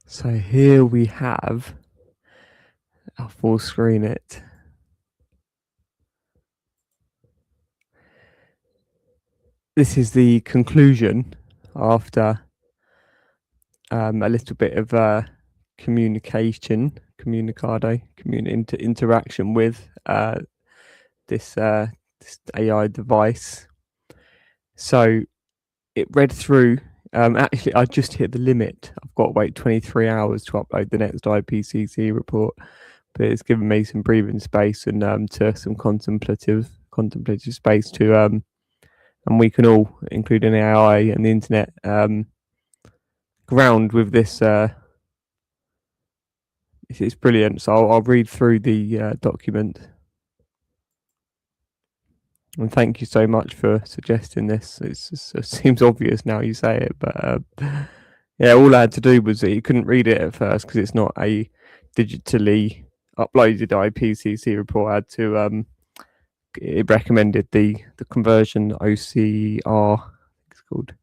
So here we have, I'll full screen it. This is the conclusion after a little bit of interaction with this AI device. So it read through. Actually, I just hit the limit. I've got to wait 23 hours to upload the next IPCC report, but it's given me some breathing space and to some contemplative space to and we can all, including AI and the internet, ground with this. It's brilliant. So I'll read through the document. And thank you so much for suggesting this. It seems obvious now you say it, but yeah, all I had to do was you couldn't read it at first because it's not a digitally uploaded IPCC report. I had to it recommended the conversion OCR, it's called,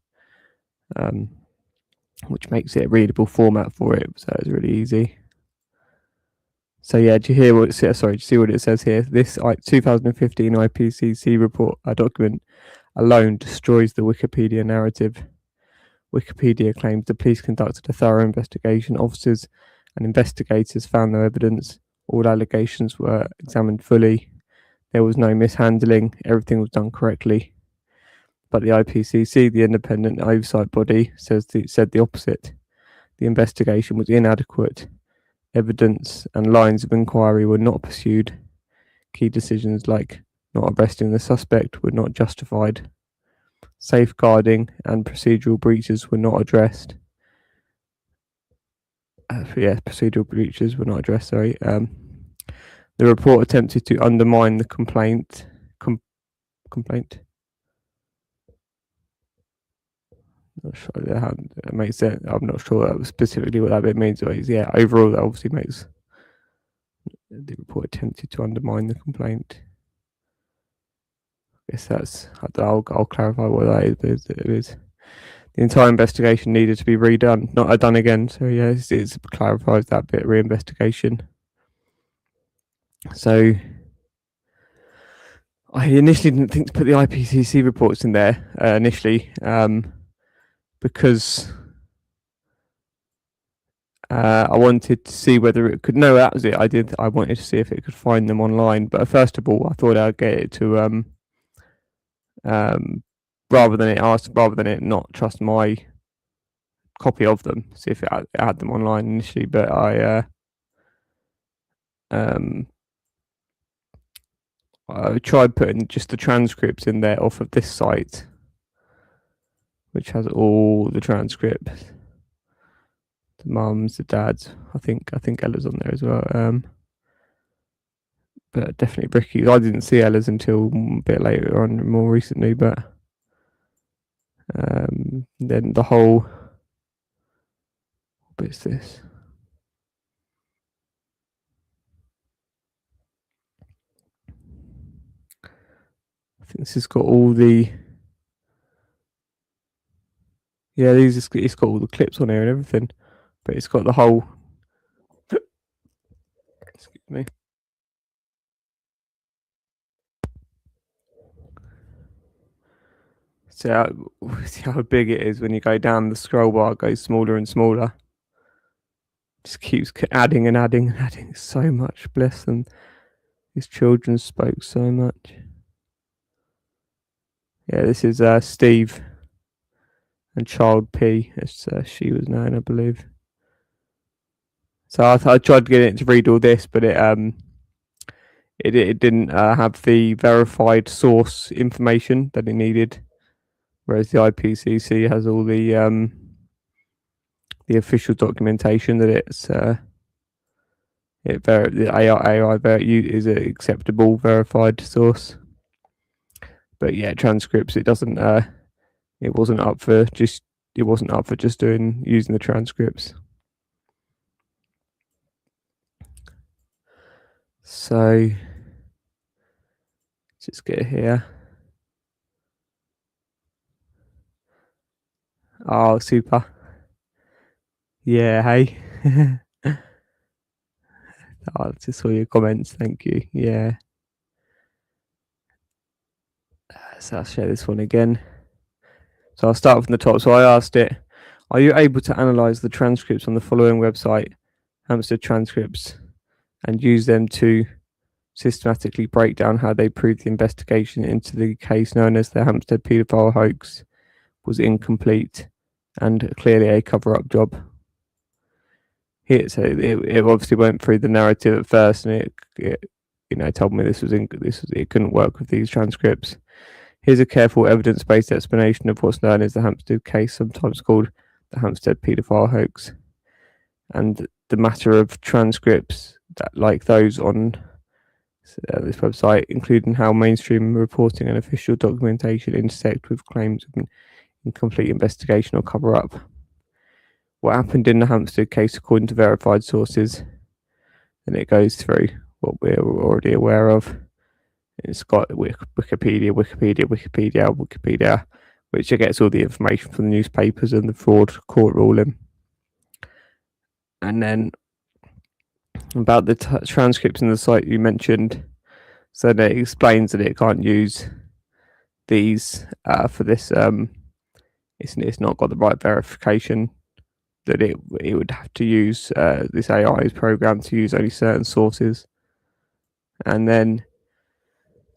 which makes it a readable format for it. So it's really easy. So yeah, do you hear what it says? Sorry, do you see what it says here? This 2015 IPCC report document alone destroys the Wikipedia narrative. Wikipedia claims the police conducted a thorough investigation. Officers and investigators found no evidence. All allegations were examined fully. There was no mishandling. Everything was done correctly. But the IPCC, the independent oversight body, said the opposite. The investigation was inadequate. Evidence and lines of inquiry were not pursued. Key decisions like not arresting the suspect were not justified. Safeguarding and procedural breaches were not addressed. Procedural breaches were not addressed. The report attempted to undermine the complaint. Not sure that makes sense. I'm not sure specifically what that bit means. But yeah, overall, that obviously makes the report attempted to undermine the complaint. I guess that's. I'll clarify what that is. But it is. The entire investigation needed to be redone, not done again. So yeah, it clarifies that bit. Reinvestigation. So I initially didn't think to put the IPCC reports in there initially because I wanted to see whether it could. No, that was it. I wanted to see if it could find them online. But first of all, I thought I'd get it to rather than it not trust my copy of them, see if it had them online initially. But I tried putting just the transcripts in there off of this site, which has all the transcripts. The mums, the dads. I think Ella's on there as well. But definitely Bricky's. I didn't see Ella's until a bit later on, more recently. But then the whole. What bit's this? I think this has got all the. Yeah, it's got all the clips on here and everything, but it's got the whole. Excuse me. See how big it is when you go down. The scroll bar goes smaller and smaller. Just keeps adding and adding and adding so much. Bless them. These children spoke so much. Yeah, this is Steve and Child P, as she was known, I believe. So I tried to get it to read all this, but it didn't have the verified source information that it needed, whereas the IPCC has all the official documentation that the AI is an acceptable verified source. But yeah, transcripts, it doesn't. It wasn't up for just using the transcripts. So just get here. Oh, super. Yeah, hey. I just saw your comments. Thank you. Yeah. So I'll share this one again. So I'll start from the top. So I asked it, are you able to analyze the transcripts on the following website, Hampstead Transcripts, and use them to systematically break down how they proved the investigation into the case known as the Hampstead paedophile hoax was incomplete and clearly a cover-up job? So it obviously went through the narrative at first, and it told me it couldn't work with these transcripts. Here's a careful evidence-based explanation of what's known as the Hampstead case, sometimes called the Hampstead paedophile hoax, and the matter of transcripts that, like those on this website, including how mainstream reporting and official documentation intersect with claims of incomplete investigation or cover-up. What happened in the Hampstead case according to verified sources, and it goes through what we're already aware of. It's got Wikipedia, which gets all the information from the newspapers and the fraud court ruling. And then about the transcripts in the site you mentioned, so that it explains that it can't use these for this. It's not got the right verification. that it would have to use this AI is programmed to use only certain sources, and then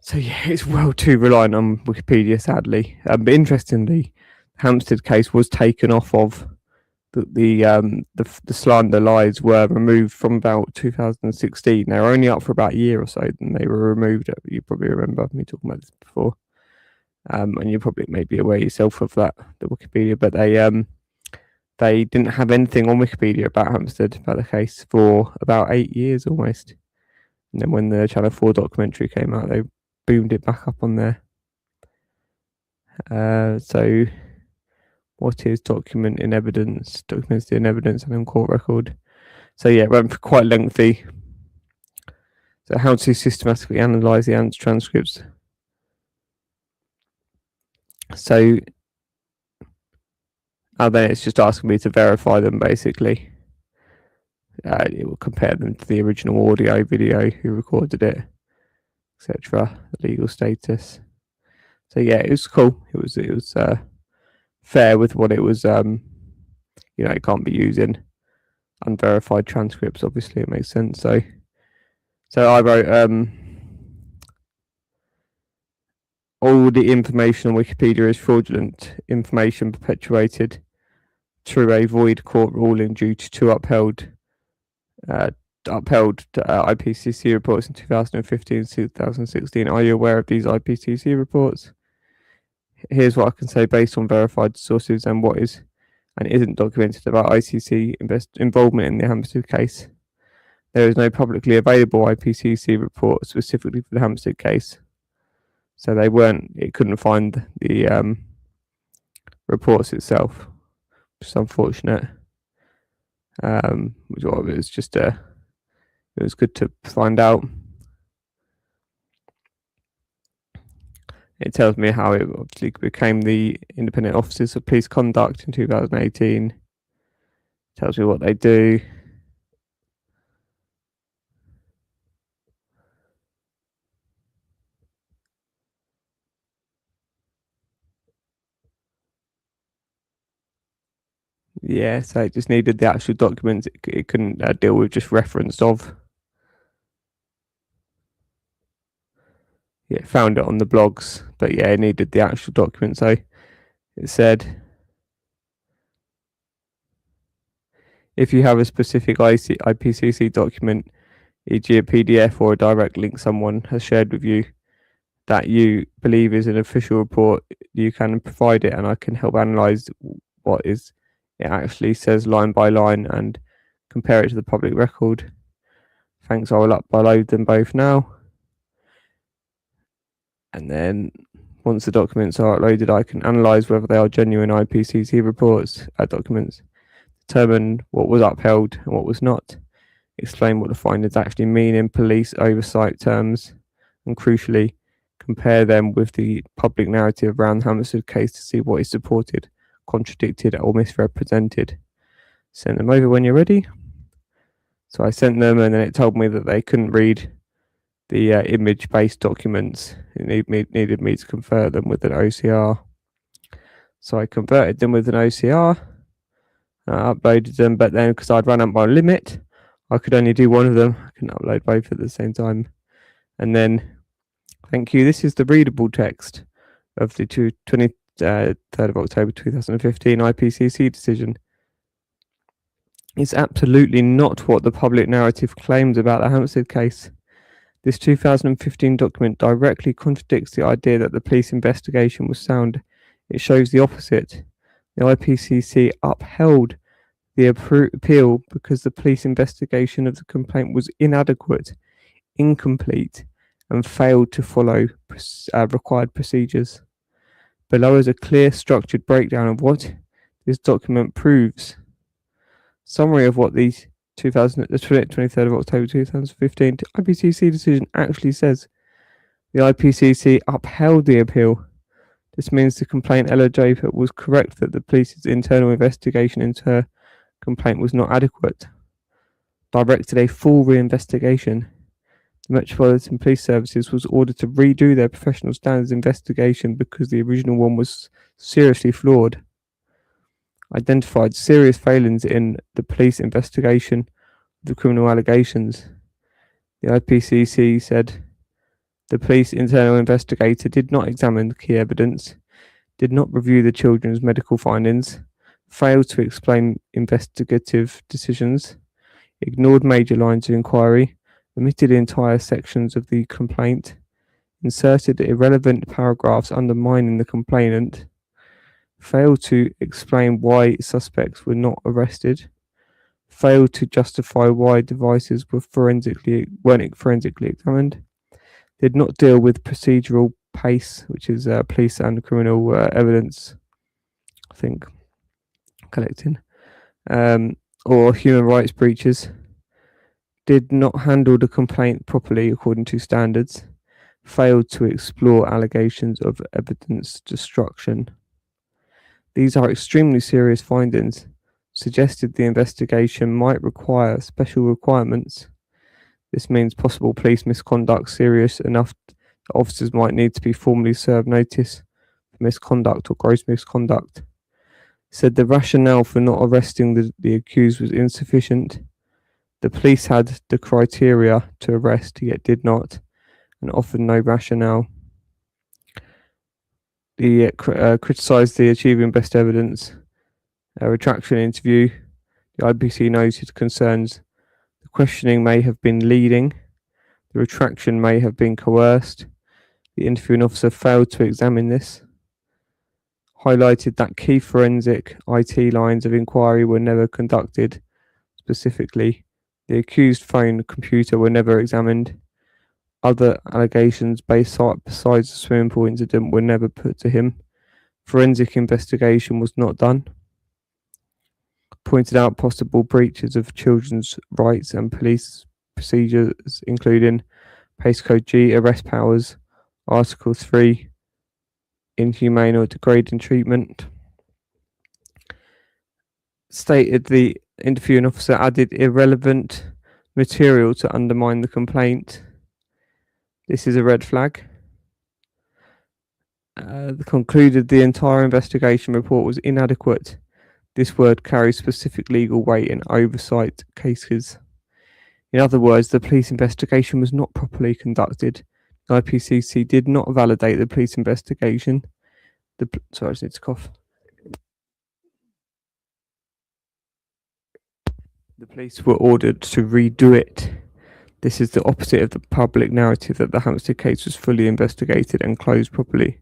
so yeah, it's well too reliant on Wikipedia, sadly. But interestingly, the Hampstead case was taken off of the slander lies were removed from about 2016. They were only up for about a year or so, and they were removed. You probably remember me talking about this before, and you probably may be aware yourself of that, the Wikipedia. But they didn't have anything on Wikipedia about Hampstead, about the case, for about 8 years almost. And then when the Channel 4 documentary came out, they boomed it back up on there. So what is documents in evidence and in court record? So yeah, it went for quite lengthy. So how to systematically analyse the ANTS transcripts. So then it's just asking me to verify them, basically. It will compare them to the original audio, video, who recorded it, etc. The legal status. So yeah, it was cool. It was fair with what it was. It can't be using unverified transcripts. Obviously, it makes sense. So I wrote all the information on Wikipedia is fraudulent information perpetuated through a void court ruling due to upheld IPCC reports in 2015 and 2016. Are you aware of these IPCC reports? Here's what I can say based on verified sources and what is and isn't documented about ICC involvement in the Hampstead case. There is no publicly available IPCC report specifically for the Hampstead case. So it couldn't find the reports itself, which is unfortunate. It was good to find out. It tells me how it obviously became the Independent Officers of Police Conduct in 2018. It tells me what they do. Yeah, so it just needed the actual documents. It couldn't deal with just reference of. Yeah, found it on the blogs, but yeah, it needed the actual document. So it said, if you have a specific IPCC document, e.g. a PDF or a direct link someone has shared with you that you believe is an official report, you can provide it and I can help analyze what it actually says line by line and compare it to the public record. Thanks, I will upload them both now. And then once the documents are uploaded, I can analyze whether they are genuine IPCC reports, documents, determine what was upheld and what was not, explain what the findings actually mean in police oversight terms, and crucially, compare them with the public narrative around the Hampstead case to see what is supported, contradicted, or misrepresented. Send them over when you're ready. So I sent them, and then it told me that they couldn't read the image-based documents. It needed me to convert them with an OCR. So I converted them with an OCR. I uploaded them, but then because I'd run out my limit, I could only do one of them. I couldn't upload both at the same time. And then, thank you. This is the readable text of the 23rd of October 2015 IPCC decision. It's absolutely not what the public narrative claims about the Hampstead case. This 2015 document directly contradicts the idea that the police investigation was sound. It shows the opposite. The IPCC upheld the appeal because the police investigation of the complaint was inadequate, incomplete, and failed to follow required procedures. Below is a clear, structured breakdown of what this document proves. Summary of what the 23rd of October 2015 IPCC decision actually says. The IPCC upheld the appeal. This means the complaint LJ was correct that the police's internal investigation into her complaint was not adequate. Directed a full reinvestigation. The Metropolitan Police Services was ordered to redo their professional standards investigation because the original one was seriously flawed. identified serious failings in the police investigation of the criminal allegations. The IPCC said the police internal investigator did not examine the key evidence, did not review the children's medical findings, failed to explain investigative decisions, ignored major lines of inquiry, omitted entire sections of the complaint, inserted irrelevant paragraphs undermining the complainant, failed to explain why suspects were not arrested, failed to justify why devices weren't forensically examined, did not deal with procedural PACE, which is police and criminal evidence, I think, collecting, or human rights breaches, did not handle the complaint properly according to standards, failed to explore allegations of evidence destruction. These are extremely serious findings, suggested the investigation might require special requirements. This means possible police misconduct serious enough that officers might need to be formally served notice for misconduct or gross misconduct. Said the rationale for not arresting the accused was insufficient. The police had the criteria to arrest, yet did not, and offered no rationale. He criticised the achieving best evidence retraction interview. The IPC noted concerns the questioning may have been leading, the retraction may have been coerced. The interviewing officer failed to examine this, highlighted that key forensic IT lines of inquiry were never conducted. Specifically, the accused phone and computer were never examined. Other allegations besides the swimming pool incident were never put to him. Forensic investigation was not done. Pointed out possible breaches of children's rights and police procedures, including Pace Code G, arrest powers, Article 3, inhumane or degrading treatment. Stated the interviewing officer added irrelevant material to undermine the complaint. This is a red flag. Concluded the entire investigation report was inadequate. This word carries specific legal weight in oversight cases. In other words, the police investigation was not properly conducted. The IPCC did not validate the police investigation. Sorry, I just need to cough. The police were ordered to redo it. This is the opposite of the public narrative that the Hampstead case was fully investigated and closed properly.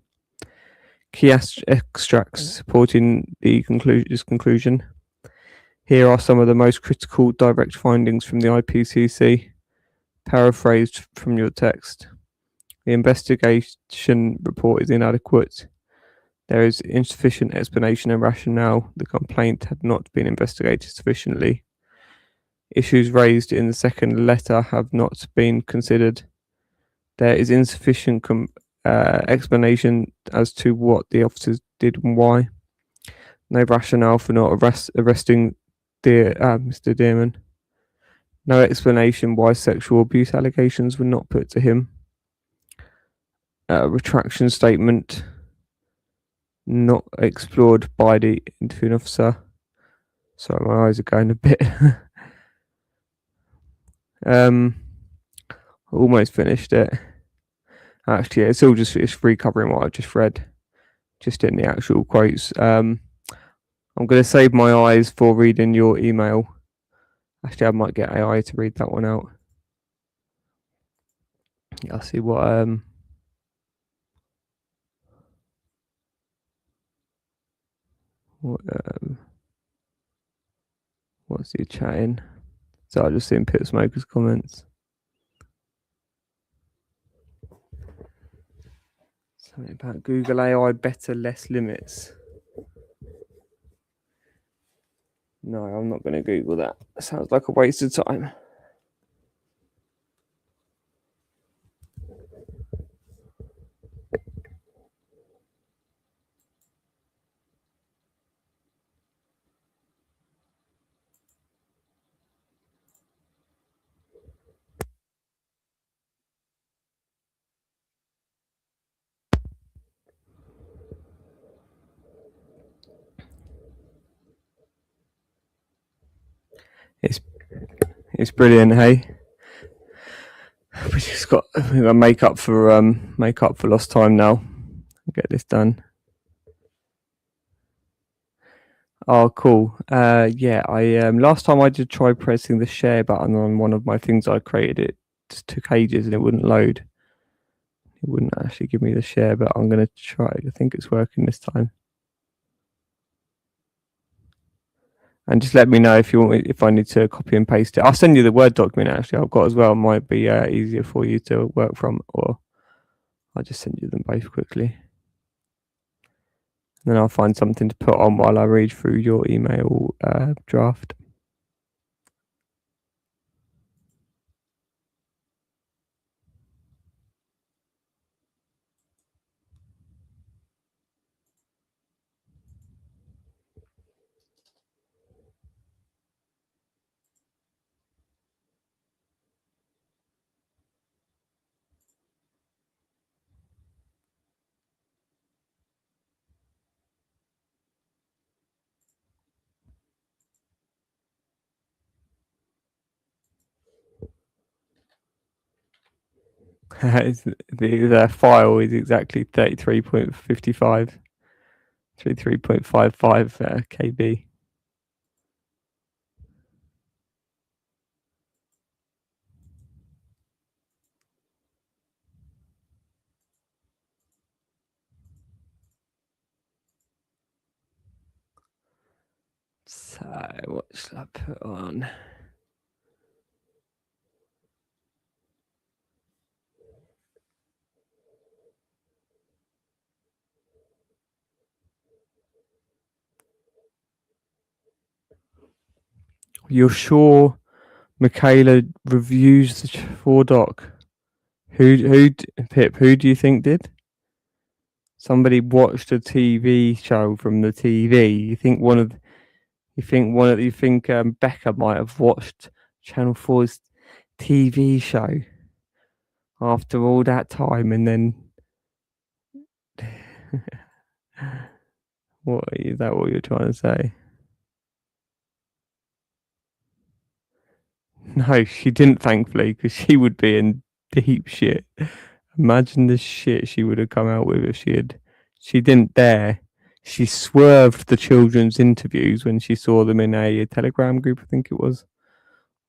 Key extracts supporting this conclusion. Here are some of the most critical direct findings from the IPCC, paraphrased from your text. The investigation report is inadequate. There is insufficient explanation and rationale. The complaint had not been investigated sufficiently. Issues raised in the second letter have not been considered. There is insufficient explanation as to what the officers did and why. No rationale for not arresting Mr. Dearman. No explanation why sexual abuse allegations were not put to him. Retraction statement not explored by the interviewing officer. Sorry, my eyes are going a bit. Almost finished it. Actually, it's recovering what I've just read, just in the actual quotes. I'm going to save my eyes for reading your email. Actually, I might get AI to read that one out. I'll see what what's he chatting? So I just seen Pit Smoker's comments. Something about Google AI better, less limits. No, I'm not going to Google that. Sounds like a waste of time. It's it's brilliant, hey. We got to make up for lost time now. Get this done. Oh, cool. Yeah, I last time I did try pressing the share button on one of my things I created. It just took ages and it wouldn't load. It wouldn't actually give me the share, but I'm gonna try. I think it's working this time. And just let me know if you want if I need to copy and paste it. I'll send you the Word document actually I've got as well. It might be easier for you to work from, or I'll just send you them both quickly. And then I'll find something to put on while I read through your email draft. The file is exactly 33.55, 33.55 KB. So what should I put on? You're sure Michaela reviews the 4doc? Pip? Who do you think did? Somebody watched a TV show from the TV. You think Becca might have watched Channel 4's TV show after all that time, and then what is that? What you're trying to say? No, she didn't. Thankfully, because she would be in deep shit. Imagine the shit she would have come out with if she had. She didn't dare. She swerved the children's interviews when she saw them in a Telegram group. I think it was,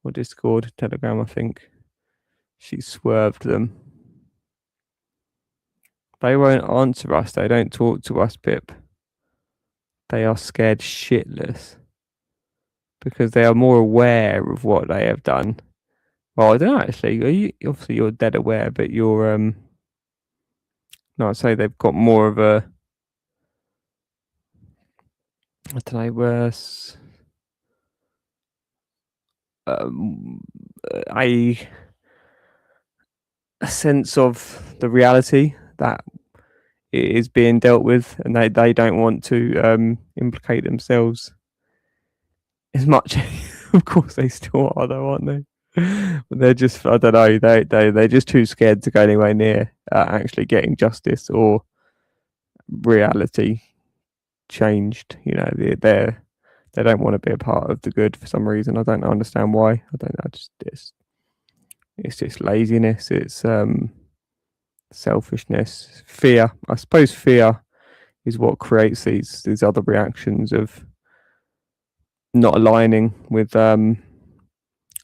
or Discord, Telegram. I think she swerved them. They won't answer us. They don't talk to us, Pip. They are scared shitless because they are more aware of what they have done. Well, I don't know actually. Obviously, you're dead aware, but you're no, I'd say they've got more of a. I don't know, worse. Um, a a sense of the reality that it is being dealt with, and they don't want to implicate themselves as much. Of course, they still are, though, aren't they? But they're just, I don't know, they're just too scared to go anywhere near actually getting justice or reality changed. You know, they don't want to be a part of the good for some reason. I don't understand why. I don't know. Just it's just laziness. It's selfishness, fear. I suppose fear is what creates these other reactions of not aligning with a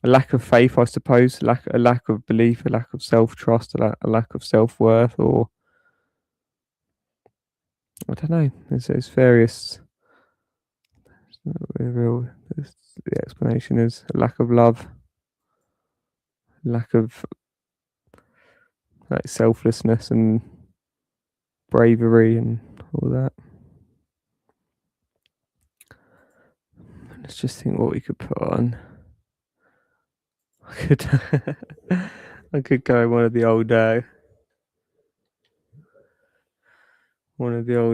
lack of faith, I suppose, a lack of belief, a lack of self trust, a lack of self worth, or I don't know. There's various. Real. The explanation is a lack of love, lack of like selflessness and bravery and all that. Let's just think what we could put on. I could I could go one of the old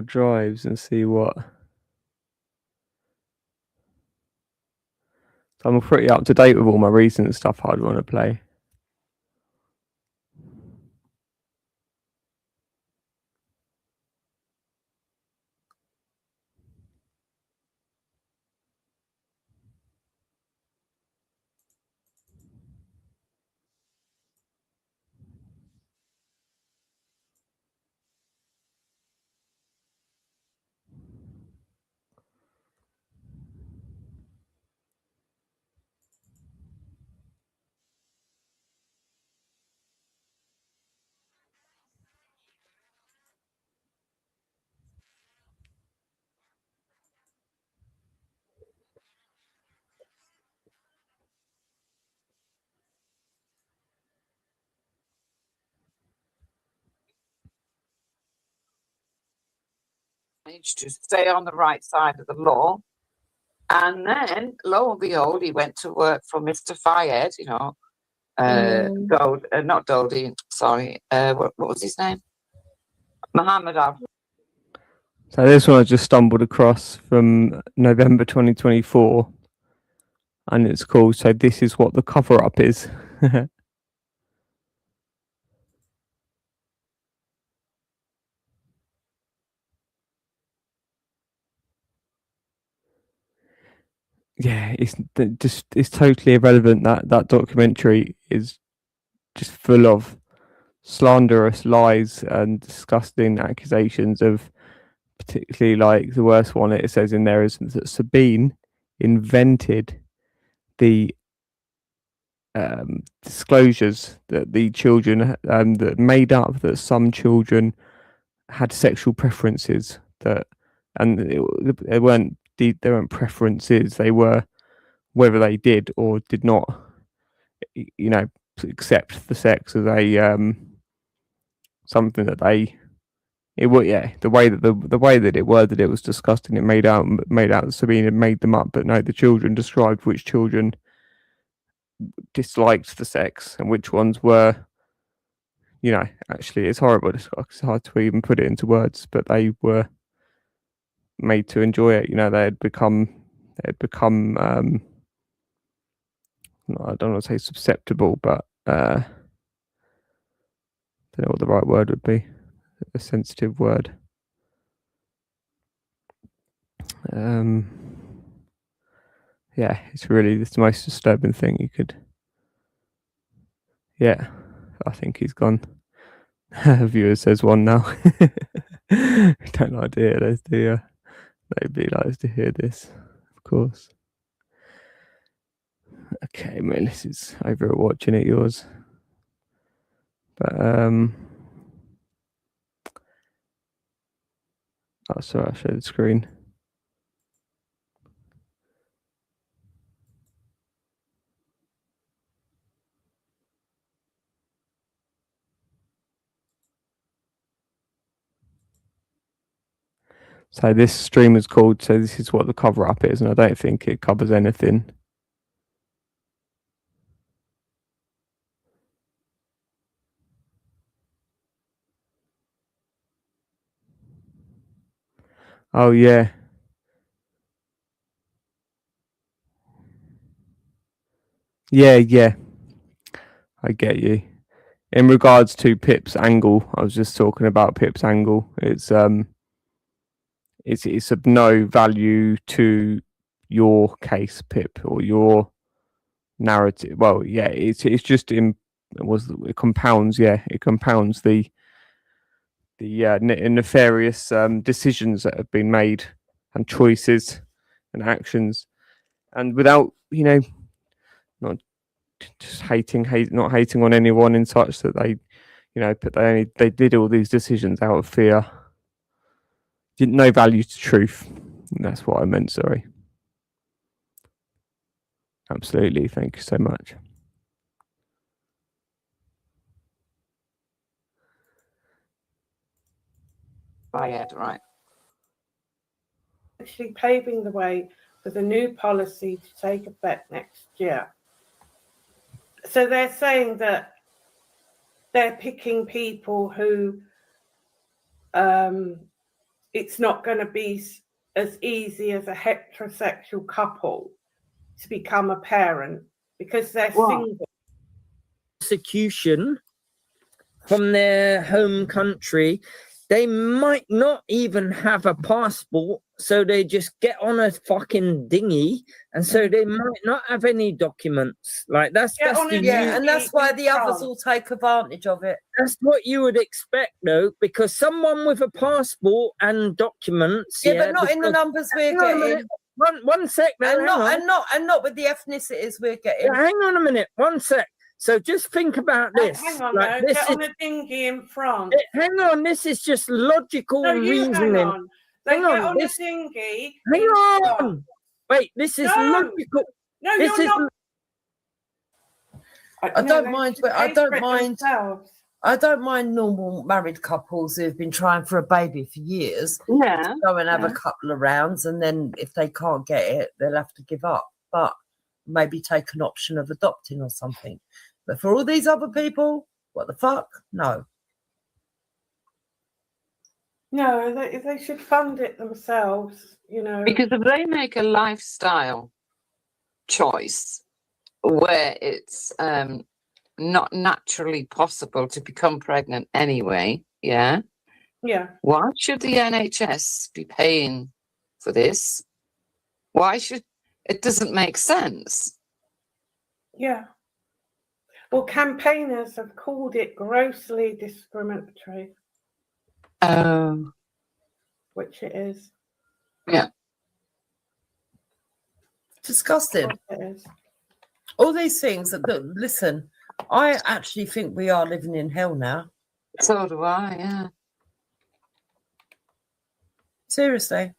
drives and see what. I'm pretty up to date with all my recent stuff I'd want to play. managed to stay on the right side of the law. And then, lo and behold, he went to work for Mr. Fayed, you know, not Goldie, sorry, what was his name? Muhammad Abdul. So this one I just stumbled across from November 2024, and it's called "So This Is What the Cover Up Is." Yeah, it's totally irrelevant. That documentary is just full of slanderous lies and disgusting accusations of, particularly like the worst one it says in there is that Sabine invented the disclosures that the children that made up that some children had sexual preferences, that and they weren't preferences, they were whether they did or did not, you know, accept the sex as a something that they it was, yeah, the way that the way that it worded it was disgusting. It made out that Sabine had made them up, but no, the children described which children disliked the sex and which ones were, you know, actually it's horrible. It's hard to even put it into words, but they were made to enjoy it. You know, they had become I don't want to say susceptible, but I don't know what the right word would be. A sensitive word. Yeah, it's the most disturbing thing you could. Yeah, I think he's gone. Viewer says one now. Don't like to hear this, do you? Nobody likes to hear this, of course. Okay, Melissa's over at watching it, yours. But oh, sorry, I'll show the screen. So this stream is called "So This Is What the Cover Up Is," and I don't think it covers anything. Oh yeah. Yeah. I get you. In regards to Pip's angle, I was just talking about Pip's angle. It's of no value to your case, Pip, or your narrative. Well, yeah, it's just it compounds. Yeah, it compounds the nefarious decisions that have been made, and choices, and actions, and without, you know, not just not hating on anyone in such that they, you know, but they did all these decisions out of fear. No value to truth. That's what I meant. Sorry. Absolutely. Thank you so much. Right. Actually paving the way for the new policy to take effect next year. So they're saying that they're picking people who it's not going to be as easy as a heterosexual couple to become a parent because they're single. Persecution from their home country, they might not even have a passport, so they just get on a fucking dinghy, and so they might not have any documents. Like that's and that's why the others will take advantage of it. That's what you would expect, though, because someone with a passport and documents. But not in the numbers we're getting. One sec, and not with the ethnicities we're getting. Yeah, hang on a minute, one sec. So just think about this. Hang on, get on a dinghy in France. Hang on, this is just logical reasoning. Hang on. They get on a dinghy. Hang on. Wait, this is logical. No, you're not. I don't mind. I don't mind normal married couples who've been trying for a baby for years. Yeah. Go and have Yeah. a couple of rounds, and then if they can't get it, they'll have to give up. But maybe take an option of adopting or something. But for all these other people, what the fuck? No. No, they should fund it themselves, Because if they make a lifestyle choice where it's not naturally possible to become pregnant anyway, yeah, Yeah. why should the NHS be paying for this? Why should it? Doesn't make sense. Yeah. Well, campaigners have called it grossly discriminatory, which it is. Yeah. Disgusting. Of course it is. All these things that listen, I actually think we are living in hell now. So do I, yeah. Seriously.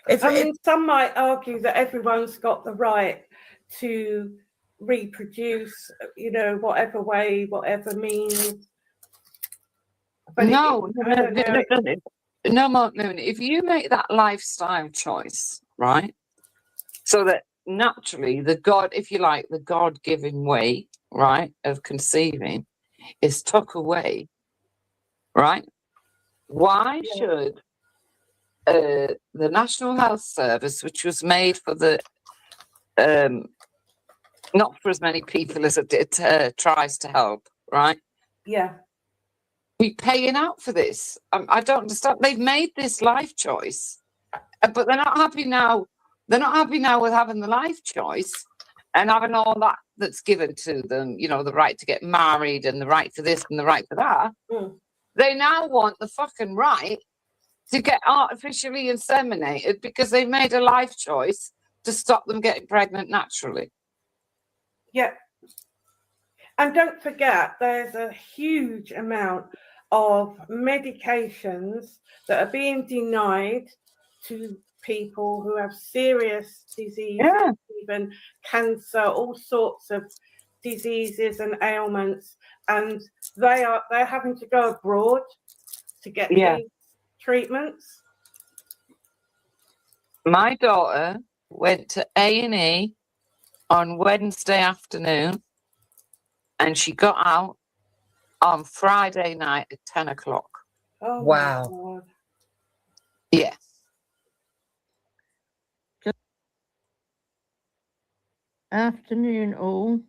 I mean, some might argue that everyone's got the right to reproduce, whatever way, whatever means. But No, I don't know. no, if you make that lifestyle choice, right? So that naturally the God, if you like, the God-given way, right, of conceiving is tucked away, right? Why should the National Health Service, which was made for the not for as many people as it tries to help, right? Yeah. Be paying out for this? I don't understand. They've made this life choice, but they're not happy now. They're not happy now with having the life choice and having all that's given to them. The right to get married and the right for this and the right for that. Mm. They now want the fucking right to get artificially inseminated because they made a life choice to stop them getting pregnant naturally. Yeah. And don't forget, there's a huge amount of medications that are being denied to people who have serious diseases, even cancer, all sorts of diseases and ailments, and they're having to go abroad to get these treatments. My daughter went to A&E on Wednesday afternoon, and she got out on Friday night at 10 o'clock. Oh, wow. my God. Yeah. Afternoon all.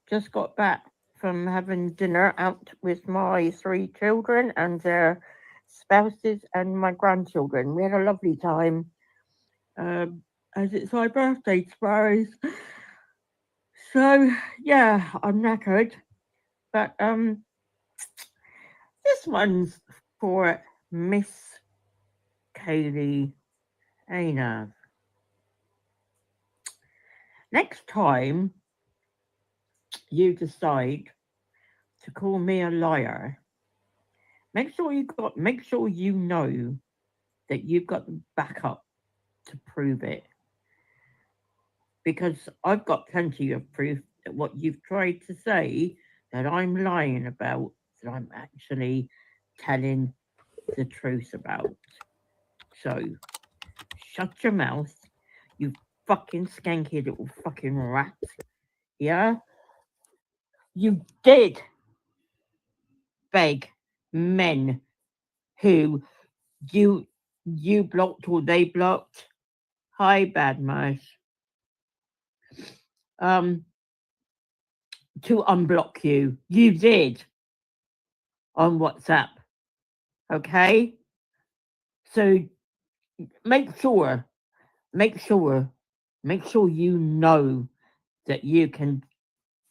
Just got back from having dinner out with my 3 children and their spouses and my grandchildren. We had a lovely time. As it's my birthday tomorrow. So yeah, I'm knackered. But this one's for Miss Kaylee Aina. Next time you decide to call me a liar, make sure you know that you've got the backup to prove it. Because I've got plenty of proof that what you've tried to say that I'm lying about, that I'm actually telling the truth about. So shut your mouth, you fucking skanky little fucking rat. Yeah? You did beg men who you blocked or they blocked. Hi, Bad Mice. To unblock you. You did on WhatsApp. Okay? So make sure you know that you can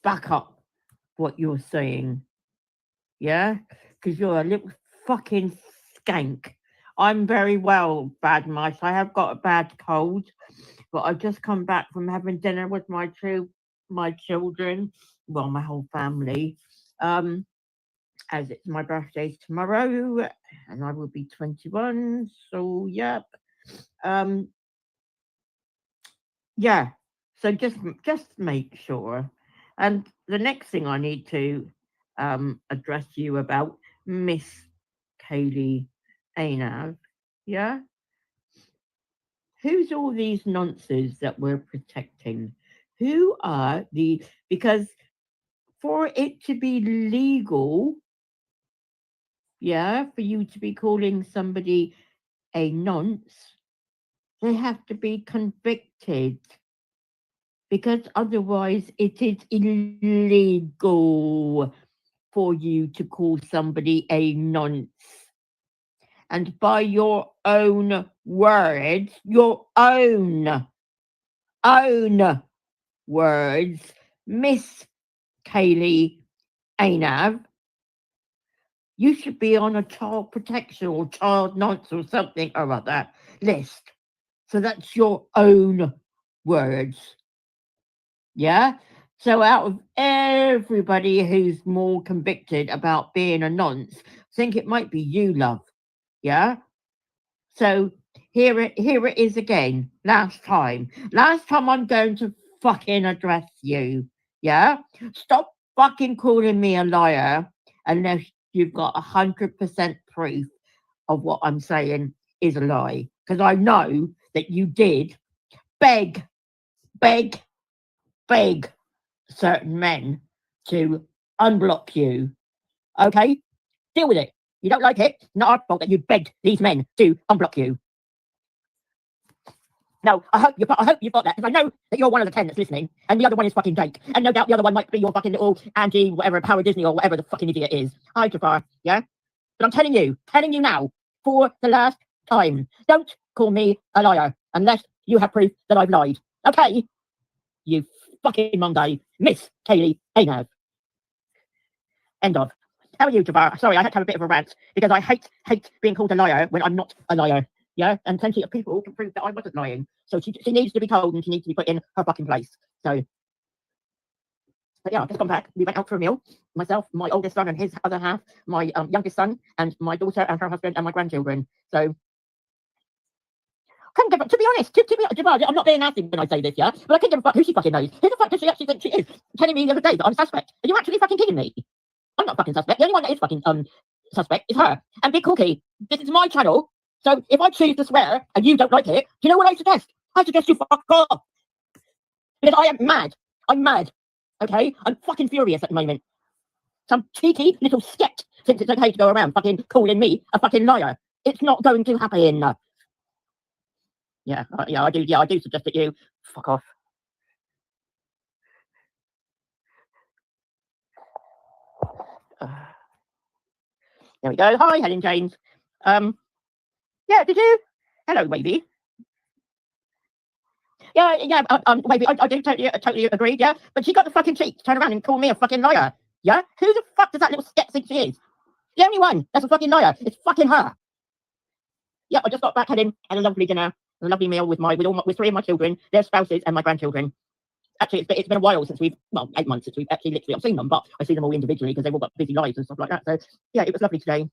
back up what you're saying. Yeah? Because you're a little fucking skank. I'm very well, Bad Mice. I have got a bad cold, but I've just come back from having dinner with my children, well, my whole family. As it's my birthday tomorrow, and I will be 21. So, yep. Yeah. So just make sure. And the next thing I need to address you about, Miss Kaylee Anav, yeah? Who's all these nonces that we're protecting? Who are the, because for it to be legal, yeah, for you to be calling somebody a nonce, they have to be convicted, because otherwise it is illegal for you to call somebody a nonce. And by your own words, your own words, Miss Kaylee Anav, you should be on a child protection or child nonce or something or other list. So that's your own words. Yeah? So out of everybody who's more convicted about being a nonce, I think it might be you, love. Yeah? So here it is again. Last time I'm going to fucking address you. Yeah? Stop fucking calling me a liar unless you've got 100% proof of what I'm saying is a lie. Because I know that you did beg certain men to unblock you. Okay? Deal with it. You don't like it? Not our fault that you begged these men to unblock you. No, I hope you've got that, because I know that you're one of the 10 that's listening, and the other one is fucking Jake, and no doubt the other one might be your fucking little Angie, whatever, Power Disney, or whatever the fucking idiot is. Hi, Jafar, yeah? But I'm telling you now, for the last time, don't call me a liar, unless you have proof that I've lied. Okay? You fucking Monday, Miss Kaylee Anav. End of. How are you, Jafar? Sorry, I had to have a bit of a rant, because I hate being called a liar when I'm not a liar. Yeah, and plenty of people can prove that I wasn't lying. So she needs to be told, and she needs to be put in her fucking place. So, but yeah, I've just come back. We went out for a meal. Myself, my oldest son and his other half, my youngest son, and my daughter and her husband and my grandchildren. So, couldn't give a, to be honest, I'm not being nasty when I say this, yeah, but I couldn't give a fuck who she fucking knows. Who the fuck does she actually think she is? Telling me the other day that I'm a suspect. Are you actually fucking kidding me? I'm not fucking suspect. The only one that is fucking suspect is her. And Big Cookie, this is my channel. So if I choose to swear and you don't like it, do you know what I suggest? I suggest you fuck off. Because I am mad. I'm mad. Okay? I'm fucking furious at the moment. Some cheeky little skit thinks it's okay to go around fucking calling me a fucking liar. It's not going to happen. Yeah, I do suggest that you fuck off. There we go. Hi, Helen James. Yeah, did you? Hello, Wavy. Yeah, Wavy, I do totally agree, yeah? But she got the fucking cheek to turn around and call me a fucking liar, yeah? Who the fuck does that little skit think she is? The only one that's a fucking liar is fucking her. Yeah, I just got back, had a lovely dinner, a lovely meal with three of my children, their spouses, and my grandchildren. Actually, it's been a while since 8 months since we've actually literally seen them, but I see them all individually because they've all got busy lives and stuff like that. So, yeah, it was lovely today.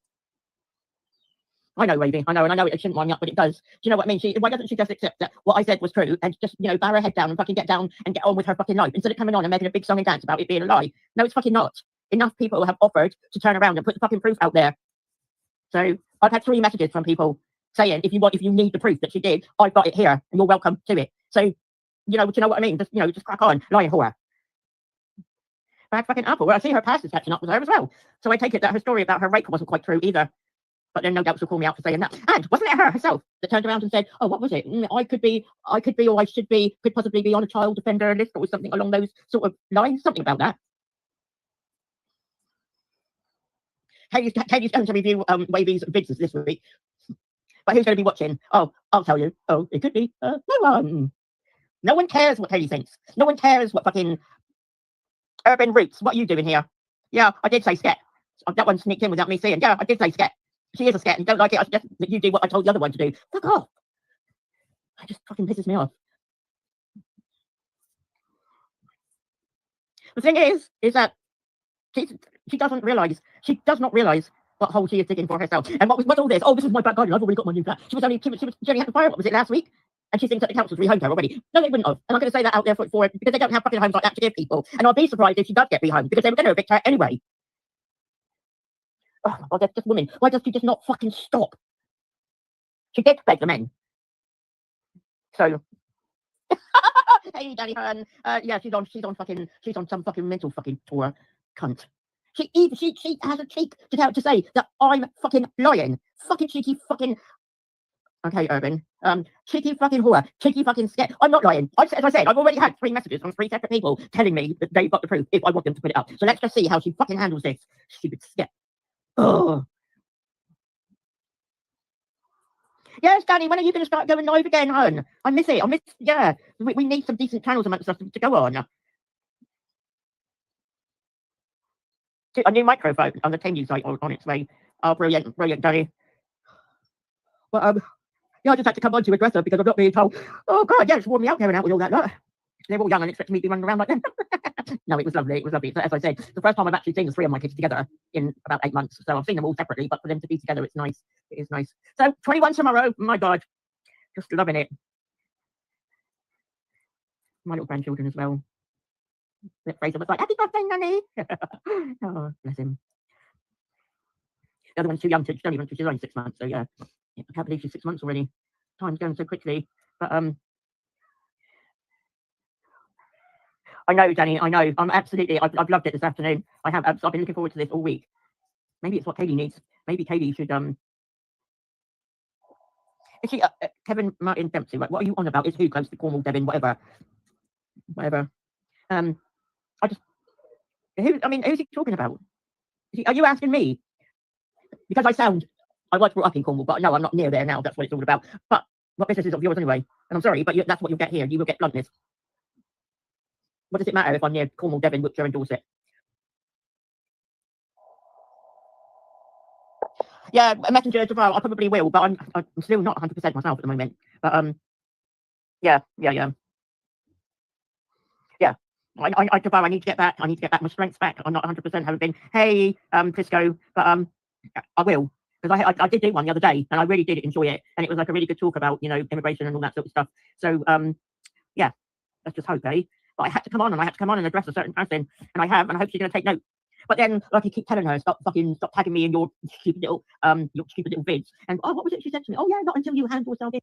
I know, Wavy. I know, and I know it shouldn't wind me up, but it does. Do you know what I mean? Why doesn't she just accept that what I said was true and just, bow her head down and fucking get down and get on with her fucking life instead of coming on and making a big song and dance about it being a lie? No, it's fucking not. Enough people have offered to turn around and put the fucking proof out there. So I've had 3 messages from people saying, if you need the proof that she did, I've got it here and you're welcome to it. So, do you know what I mean? Just crack on, lying whore. Bad fucking apple. Well, I see her past is catching up with her as well. So I take it that her story about her rape wasn't quite true either. But then no doubt she'll call me out for saying that. And wasn't it her herself that turned around and said, oh, what was it? I could be, or I should be, could possibly be on a child offender list or something along those sort of lines, something about that. Katie's going to review Wavy's vids this week. But who's going to be watching? Oh, I'll tell you. Oh, it could be no one. No one cares what Katie thinks. No one cares what fucking Urban Roots. What are you doing here? Yeah, I did say sket. That one sneaked in without me seeing. Yeah, I did say sket. She is a sket and you don't like it. I suggest that you do what I told the other one to do. Fuck off. It just fucking pisses me off. The thing is that she does not realise what hole she is digging for herself. And what's all this? Oh, this is my back garden. I've already got my new flat. She only had to fire. What was it, last week? And she thinks that the council's rehomed her already. No, they wouldn't have. And I'm going to say that out there for it because they don't have fucking homes like that to give people. And I'll be surprised if she does get rehomed because they were going to evict her anyway. Oh, my God, that's this woman. Why does she just not fucking stop? She did beg the men. So, hey, Danny Hearn. Yeah, she's on some fucking mental fucking tour, cunt. She has a cheek to say that I'm fucking lying. Fucking cheeky fucking. Okay, Urban. Cheeky fucking whore. Cheeky fucking scared. I'm not lying. As I said, I've already had 3 messages from 3 separate people telling me that they've got the proof if I want them to put it up. So let's just see how she fucking handles this. Stupid scat. Oh. Yes, Danny, when are you going to start going live again, hon? I miss it. Yeah. We need some decent channels amongst us to go on. A new microphone on the Temu site on its way. Oh, brilliant, Danny. Well, yeah, I just had to come on to address her because I'm not being told. Oh, God, yeah, it's worn me out going out with all that lot. They're all young and expecting me to be running around like them. No, it was lovely. So, as I said, the first time I've actually seen the 3 of my kids together in about 8 months. So I've seen them all separately, but for them to be together, it's nice. It is nice. So 21 tomorrow. My God, just loving it. My little grandchildren as well. Fraser was like, "Happy birthday, Nanny!" Oh, bless him. The other one's too young to. She's only 6 months. So yeah, I can't believe she's 6 months already. Time's going so quickly. But I know, Danny. I know. I've loved it this afternoon. I have. I've been looking forward to this all week. Maybe it's what Kaylee needs. Maybe Kaylee should. Is she Kevin Martin Dempsey? Right? What are you on about? Is who close to Cornwall, Devon, whatever. I just. Who's he talking about? Are you asking me? Because I was brought up in Cornwall, but no, I'm not near there now. That's what it's all about. But what business is of yours anyway? And I'm sorry, but that's what you'll get here. You will get bluntness. What does it matter if I'm near Cornwall, Devon, Wiltshire, and Dorset? Yeah, Messenger tomorrow. I probably will, but I'm still not 100% myself at the moment. But yeah. I need to get back. I need to get back my strengths back. I'm not 100%. Haven't been. Hey, Prisco, but I will because I did do one the other day and I really did enjoy it, and it was like a really good talk about immigration and all that sort of stuff. So yeah, let's just hope, eh? But I had to come on and address a certain person, and I have, and I hope she's going to take note. But then, like, you keep telling her, stop tagging me in your stupid little vids. And what was it she said to me? Oh yeah, not until you hand yourself in.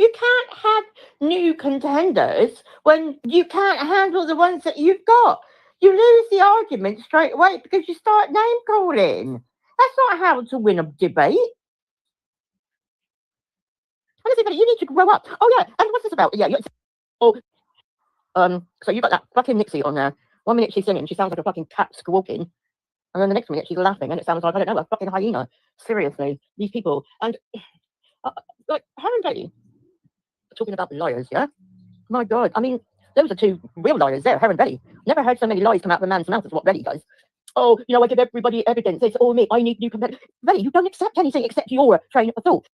You can't have new contenders when you can't handle the ones that you've got. You lose the argument straight away because you start name calling. That's not how to win a debate. Honestly, but you need to grow up. Oh yeah, and what's this about? Yeah. So you got that fucking Nixie on there. 1 minute she's singing, she sounds like a fucking cat squawking, and then the next minute she's laughing, and it sounds like, I don't know, a fucking hyena. Seriously, these people. And like Harry Bailey talking about liars, yeah? My God, I mean, those are 2 real liars there, Her and Belly. Never heard so many lies come out of a man's mouth as what Belly does. Oh, I give everybody evidence. It's all me. I need new competitors. Belly, you don't accept anything except your train of thought.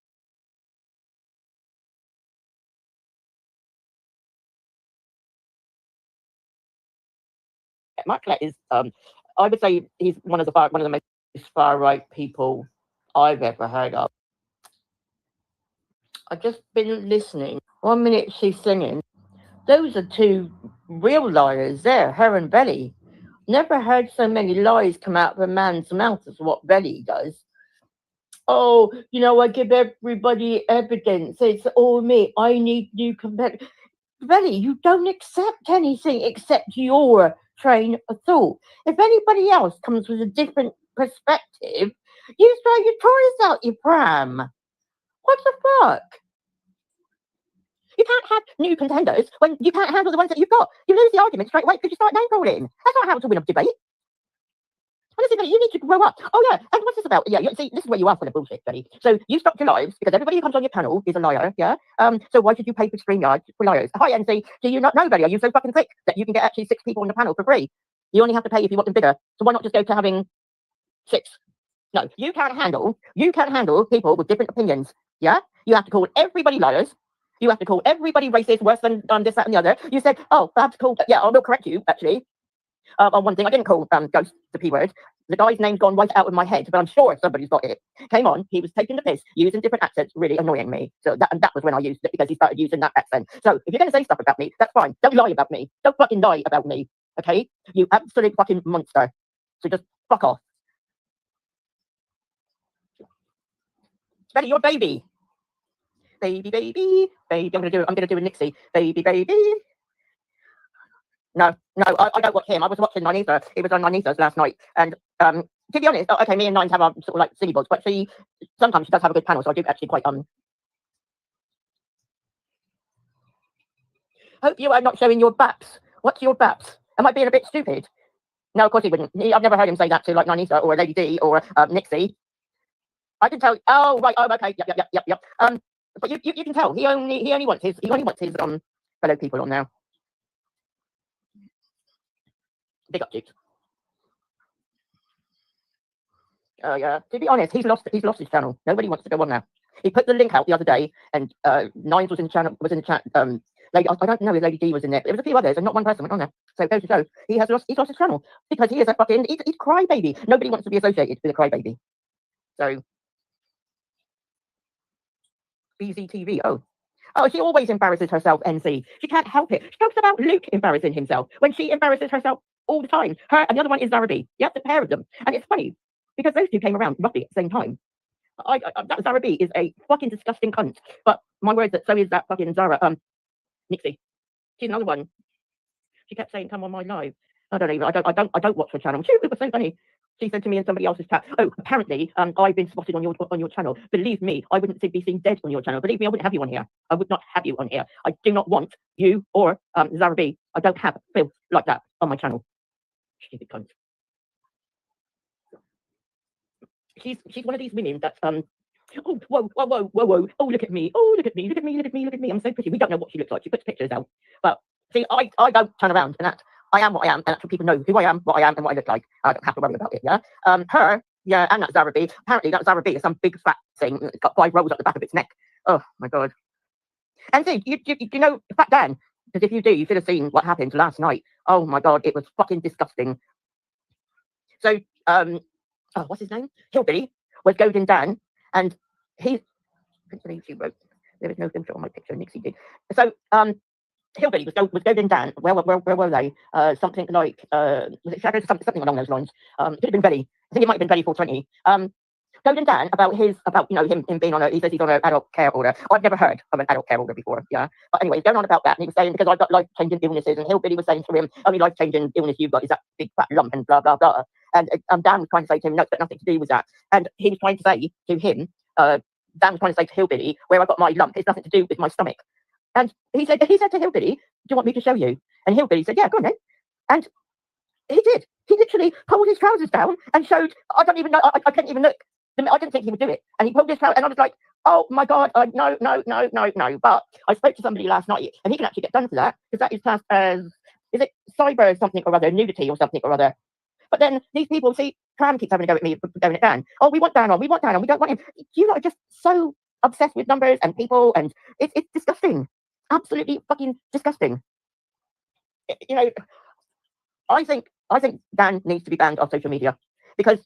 Mark Collett is, I would say he's one of the most far right people I've ever heard of. I've just been listening. 1 minute she's singing. Those are 2 real liars there, Her and Belly. Never heard so many lies come out of a man's mouth as what Belly does. Oh, I give everybody evidence. It's all me. I need new competitors. Belly, you don't accept anything except your train of thought. If anybody else comes with a different perspective, you throw your toys out your pram. What the fuck? You can't have new contenders when you can't handle the ones that you've got. You lose the argument straight away because you start name calling. That's not how to win a debate. Honestly, you need to grow up. Oh yeah, and what's this about? Yeah, see, this is where you are full of bullshit, Betty. So you stopped your lives because everybody who comes on your panel is a liar, yeah? So why should you pay for StreamYard for liars? Hi, NC, do you not know, Betty? Are you so fucking thick that you can get actually 6 people on the panel for free? You only have to pay if you want them bigger. So why not just go to having 6? No, you can't handle people with different opinions, yeah? You have to call everybody liars. You have to call everybody racist, worse than this, that, and the other. You said, oh, I have to call, yeah, I will correct you, actually. On one thing, I didn't call Ghost the P word. The guy's name's gone right out of my head, but I'm sure somebody's got it. Came on, he was taking the piss, using different accents, really annoying me. So that was when I used it, because he started using that accent. So if you're going to say stuff about me, that's fine. Don't lie about me. Don't fucking lie about me, okay? You absolute fucking monster. So just fuck off. Betty, you're a baby. Baby, baby, baby. I'm gonna do a Nixie. Baby, baby. No, I don't watch him. I was watching Nynetha. It was on Nynetha's last night. And to be honest, okay, me and Nines have our sort of like silly balls, but sometimes she does have a good panel, so I do actually quite Hope you are not showing your baps. What's your baps? Am I being a bit stupid? No, of course he wouldn't. I've never heard him say that to like Nynetha or Lady D or Nixie. I can tell. Oh right. Oh okay. Yep. But you can tell he only wants his fellow people on there. Big up, Dukes. Oh yeah. To be honest, he's lost his channel. Nobody wants to go on now. He put the link out the other day, and Nines was in the chat. Lady, I don't know if Lady D was in there. There was a few others, and not one person went on there. So it goes to show he's lost his channel because he is a fucking he's crybaby. Nobody wants to be associated with a crybaby. So BZTV. Oh, she always embarrasses herself, NC. She can't help it. She talks about Luke embarrassing himself when she embarrasses herself all the time. Her and the other one is Zara B. You have the pair of them. And it's funny because those two came around roughly at the same time. That Zara B is a fucking disgusting cunt. But my word, that so is that fucking Zara, Nixie. She's another one. She kept saying, come on my live. I don't watch her channel. It was so funny. She said to me in somebody else's chat, oh, apparently I've been spotted on your channel. Believe me, I wouldn't be seen dead on your channel. Believe me, I wouldn't have you on here. I would not have you on here. I do not want you or Zara B. I don't have filth like that on my channel. Stupid cunt. She's one of these women that oh whoa. Oh look at me. Oh look at me. I'm so pretty. We don't know what she looks like. She puts pictures out. But see, I don't turn around and that. I am what I am, and that's what people know who I am, what I am, and what I look like. I don't have to worry about it, yeah? Her, yeah, and that Zara B. Apparently that Zara B is some big fat thing. It's got 5 rolls up the back of its neck. Oh, my God. And see, you know Fat Dan? Because if you do, you should have seen what happened last night. Oh, my God, it was fucking disgusting. So, what's his name? Hillbilly was goading Dan, and he... I couldn't believe she wrote. There was no filter on my picture, Nixie did. So, Hillbilly was goading Dan. Where were they? Something like was it Shadows? Something along those lines. Could have been Betty. I think it might have been Betty 420. Goading Dan about him being on he says he's on an adult care order. I've never heard of an adult care order before. Yeah, but anyway, going on about that, and he was saying because I've got life-changing illnesses, and Hillbilly was saying to him, only life-changing illness you've got is that big fat lump and blah blah blah. And Dan was trying to say to him, no, it's got nothing to do with that. And he was trying to say to him, Dan was trying to say to Hillbilly, where I got my lump, it's nothing to do with my stomach. And he said to Hillbilly, do you want me to show you? And Hillbilly said, yeah, go on then. And he did. He literally pulled his trousers down and showed, I don't even know, I couldn't even look. I didn't think he would do it. And he pulled his trousers, and I was like, oh my God, no. But I spoke to somebody last night, and he can actually get done for that, because that is classed as, is it cyber something or other, nudity or something or other. But then these people, see, Tram keeps having a go at me for going it down. Oh, we want Dan on, we don't want him. You lot are just so obsessed with numbers and people, and it's disgusting. Absolutely fucking disgusting. You know, I think Dan needs to be banned off social media because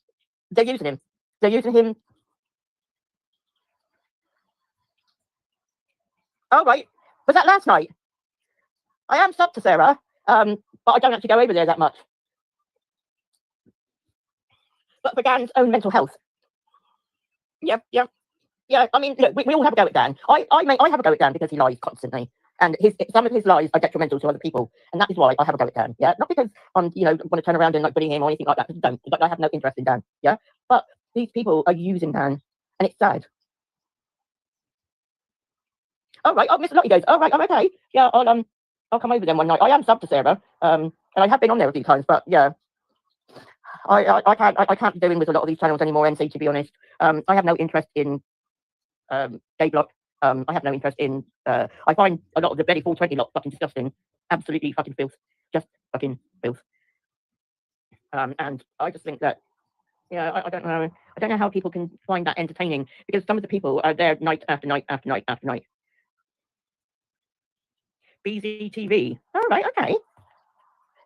they're using him. They're using him. Oh right, was that last night? I am sub to Sarah, but I don't actually go over there that much. But for Dan's own mental health. Yeah. I mean, look, we all have a go at Dan. I have a go at Dan because he lies constantly, and some of his lies are detrimental to other people, and that is why I have a go at Dan. Yeah, not because want to turn around and like bully him or anything like that. Because I don't. Like, I have no interest in Dan. Yeah, but these people are using Dan, and it's sad. all right. Oh, Mr. Lottie goes, all right, I'm okay. Yeah, I'll come over then one night. I am subbed to Sarah, and I have been on there a few times, but yeah, I can't be doing with a lot of these channels anymore, NC, to be honest. I have no interest in gay block. I have no interest in. I find a lot of the Betty 420 lot fucking disgusting, absolutely fucking filth, just fucking filth. And I just think that, yeah, I don't know. I don't know how people can find that entertaining, because some of the people are there night after night after night after night. BZTV. All right, okay.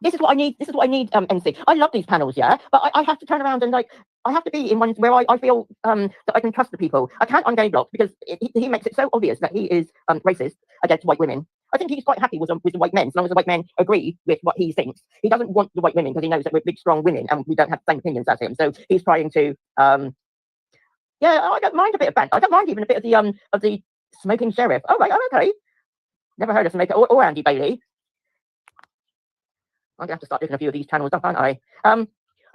This is what I need. This is what I need, NC. I love these panels, yeah, but I have to turn around and like, I have to be in ones where I feel that I can trust the people. I can't on gay block because he makes it so obvious that he is racist against white women. I think he's quite happy with the white men, as long as the white men agree with what he thinks. He doesn't want the white women because he knows that we're big, strong women and we don't have the same opinions as him. So he's trying to, yeah, I don't mind a bit of banter. I don't mind even a bit of the smoking sheriff. Oh, right, oh, okay. Never heard of Smoker or Andy Bailey. I'm gonna have to start looking a few of these channels up, aren't I? I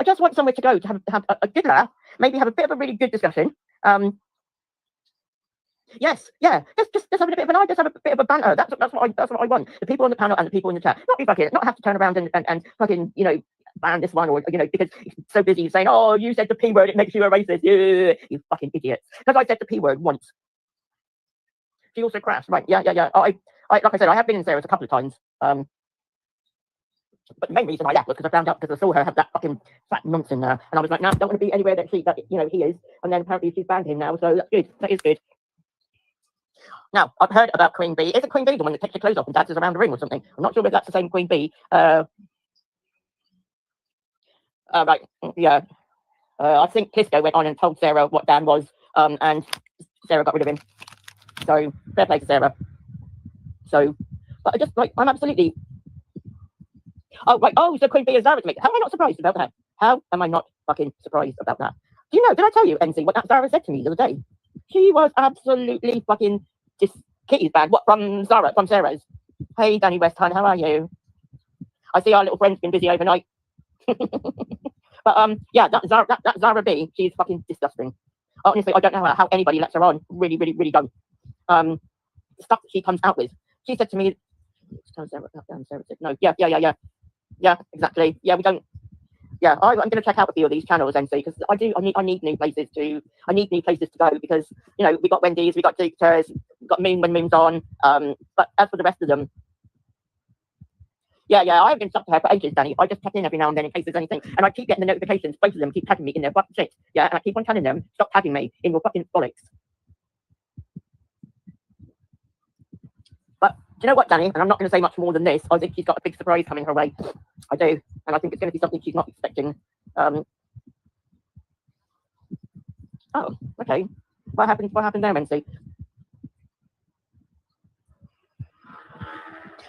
just want somewhere to go to have a good laugh, maybe have a bit of a really good discussion. Yes, yeah, just having a bit of an eye, just have a bit of a banter. That's what I want. The people on the panel and the people in the chat, not be fucking, not have to turn around and fucking, you know, ban this one, or you know, because he's so busy saying, oh, you said the P word, it makes you a racist. Yeah, you fucking idiot. Because I said the P word once. She also crashed, right? Yeah. I like I said, I have been in Sarah's a couple of times. But the main reason I left was because I found out, because I saw her have that fucking fat nonce in there, and I was like, no, don't want to be anywhere that he is. And then apparently she's banned him now, so that's good. That is good. Now, I've heard about Queen Bee. Isn't Queen Bee the one that takes her clothes off and dances around the ring or something? I'm not sure if that's the same Queen Bee. Right, yeah. I think Pisco went on and told Sarah what Dan was, and Sarah got rid of him. So fair play to Sarah. So, but I just like, I'm absolutely. Oh, right. Oh, so Queen Bee is Zara to me. How am I not surprised about that? How am I not fucking surprised about that? Do you know, did I tell you, NC, what that Zara said to me the other day? She was absolutely fucking Kitty's bad. What, from Zara, from Sarah's? Hey, Danny Westhun, how are you? I see our little friend's been busy overnight. But yeah, that Zara B, she's fucking disgusting. Honestly, I don't know how anybody lets her on. Really don't. The stuff that she comes out with. She said to me, Sarah said, no, yeah, exactly. Yeah, we don't. Yeah, I'm going to check out a few of these channels and see, because I need new places to go, because you know, we got Wendy's, we got Dukes, we got Moon when Moon's on. But as for the rest of them, yeah, I haven't been stuck to her for ages, Danny. I just check in every now and then in case there's anything, and I keep getting the notifications. Both of them keep tagging me in their fucking shit. Yeah, and I keep on telling them, stop tagging me in your fucking bollocks. But do you know what, Danny? And I'm not going to say much more than this. I think she's got a big surprise coming her way. I do, and I think it's going to be something she's not expecting. Oh, okay. What happened there, Nancy?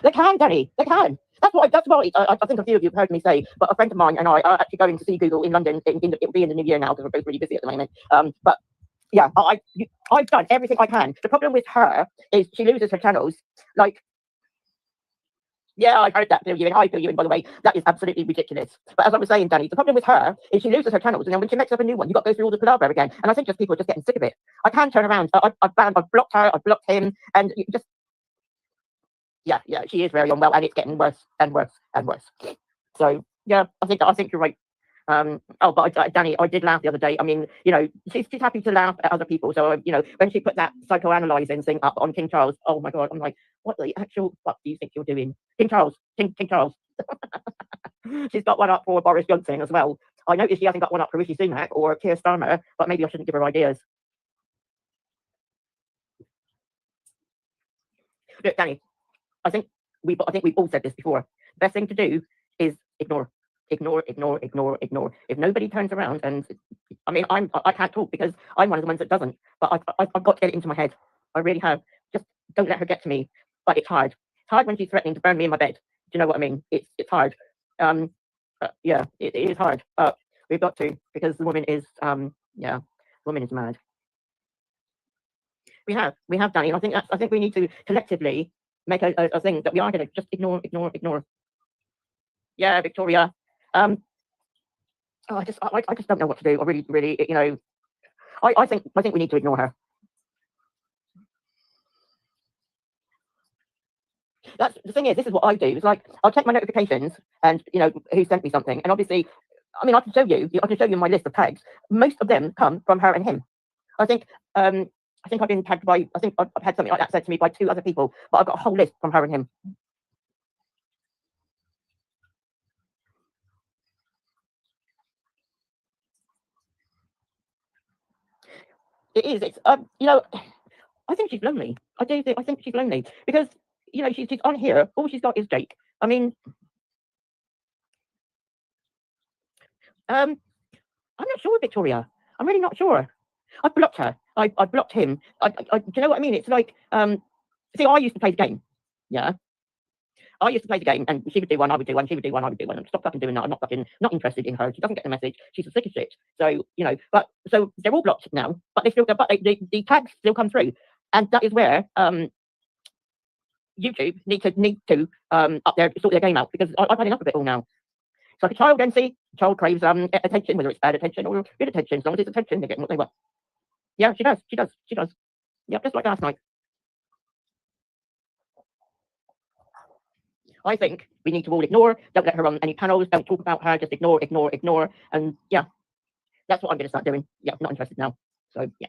They can, Danny. They can. That's why I think a few of you have heard me say. But a friend of mine and I are actually going to see Google in London. It'll be in the new year now, because we're both really busy at the moment. But yeah, I've done everything I can. The problem with her is she loses her channels. Like, yeah, I heard that. I fill you in, by the way. That is absolutely ridiculous. But as I was saying, Danny, the problem with her is she loses her channels, and then when she makes up a new one, you've got to go through all the palaver again. And I think just people are just getting sick of it. I can turn around. I've blocked her. I've blocked him, and you just. Yeah, she is very unwell, and it's getting worse and worse and worse. So yeah, I think you're right. But Danny, I did laugh the other day. I mean, you know, she's happy to laugh at other people. So you know, when she put that psychoanalyzing thing up on King Charles, oh my God, I'm like, what the actual fuck do you think you're doing, King Charles? King Charles. She's got one up for Boris Johnson as well. I noticed she hasn't got one up for Rishi Sunak or Keir Starmer, but maybe I shouldn't give her ideas. Look, Danny, I think we've all said this before. The best thing to do is ignore. If nobody turns around, and I mean, I can't talk because I'm one of the ones that doesn't. But I've got to get it into my head. I really have. Just don't let her get to me. But it's hard. It's hard when she's threatening to burn me in my bed. Do you know what I mean? It's hard. Yeah, it is hard. But we've got to, because the woman is woman is mad. We have done it. I think we need to collectively make a thing that we are going to just ignore. Yeah, Victoria. I just don't know what to do. I really, you know, I think we need to ignore her. that's the thing is, this is what I do. It's like I'll check my notifications and you know who sent me something, and obviously, I mean, I can show you my list of tags. Most of them come from her and him. I think I've been tagged by, I think I've had something like that sent to me by 2 other people, but I've got a whole list from her and him. It is. It's you know, I think she's lonely. I think she's lonely because you know she's on here. All she's got is Jake. I mean, I'm not sure, Victoria. I'm really not sure. I blocked her. I blocked him. Do you know what I mean? It's like see, I used to play the game. Yeah. I used to play the game, and she would do one, I would do one, she would do one, I would do one. Stop fucking doing that. I'm not interested in her. She doesn't get the message. She's a sick of shit. So you know, but so they're all blocked now, but the tags still come through, and that is where YouTube need to up there sort their game out because I've had enough of it all now. It's like a child, NC. Child craves attention, whether it's bad attention or good attention. As long as it's attention, they're getting what they want. Yeah, she does. Yeah, just like last night. I think we need to all ignore, don't let her on any panels, don't talk about her, just ignore. And yeah, that's what I'm going to start doing. Yeah, I'm not interested now. So yeah.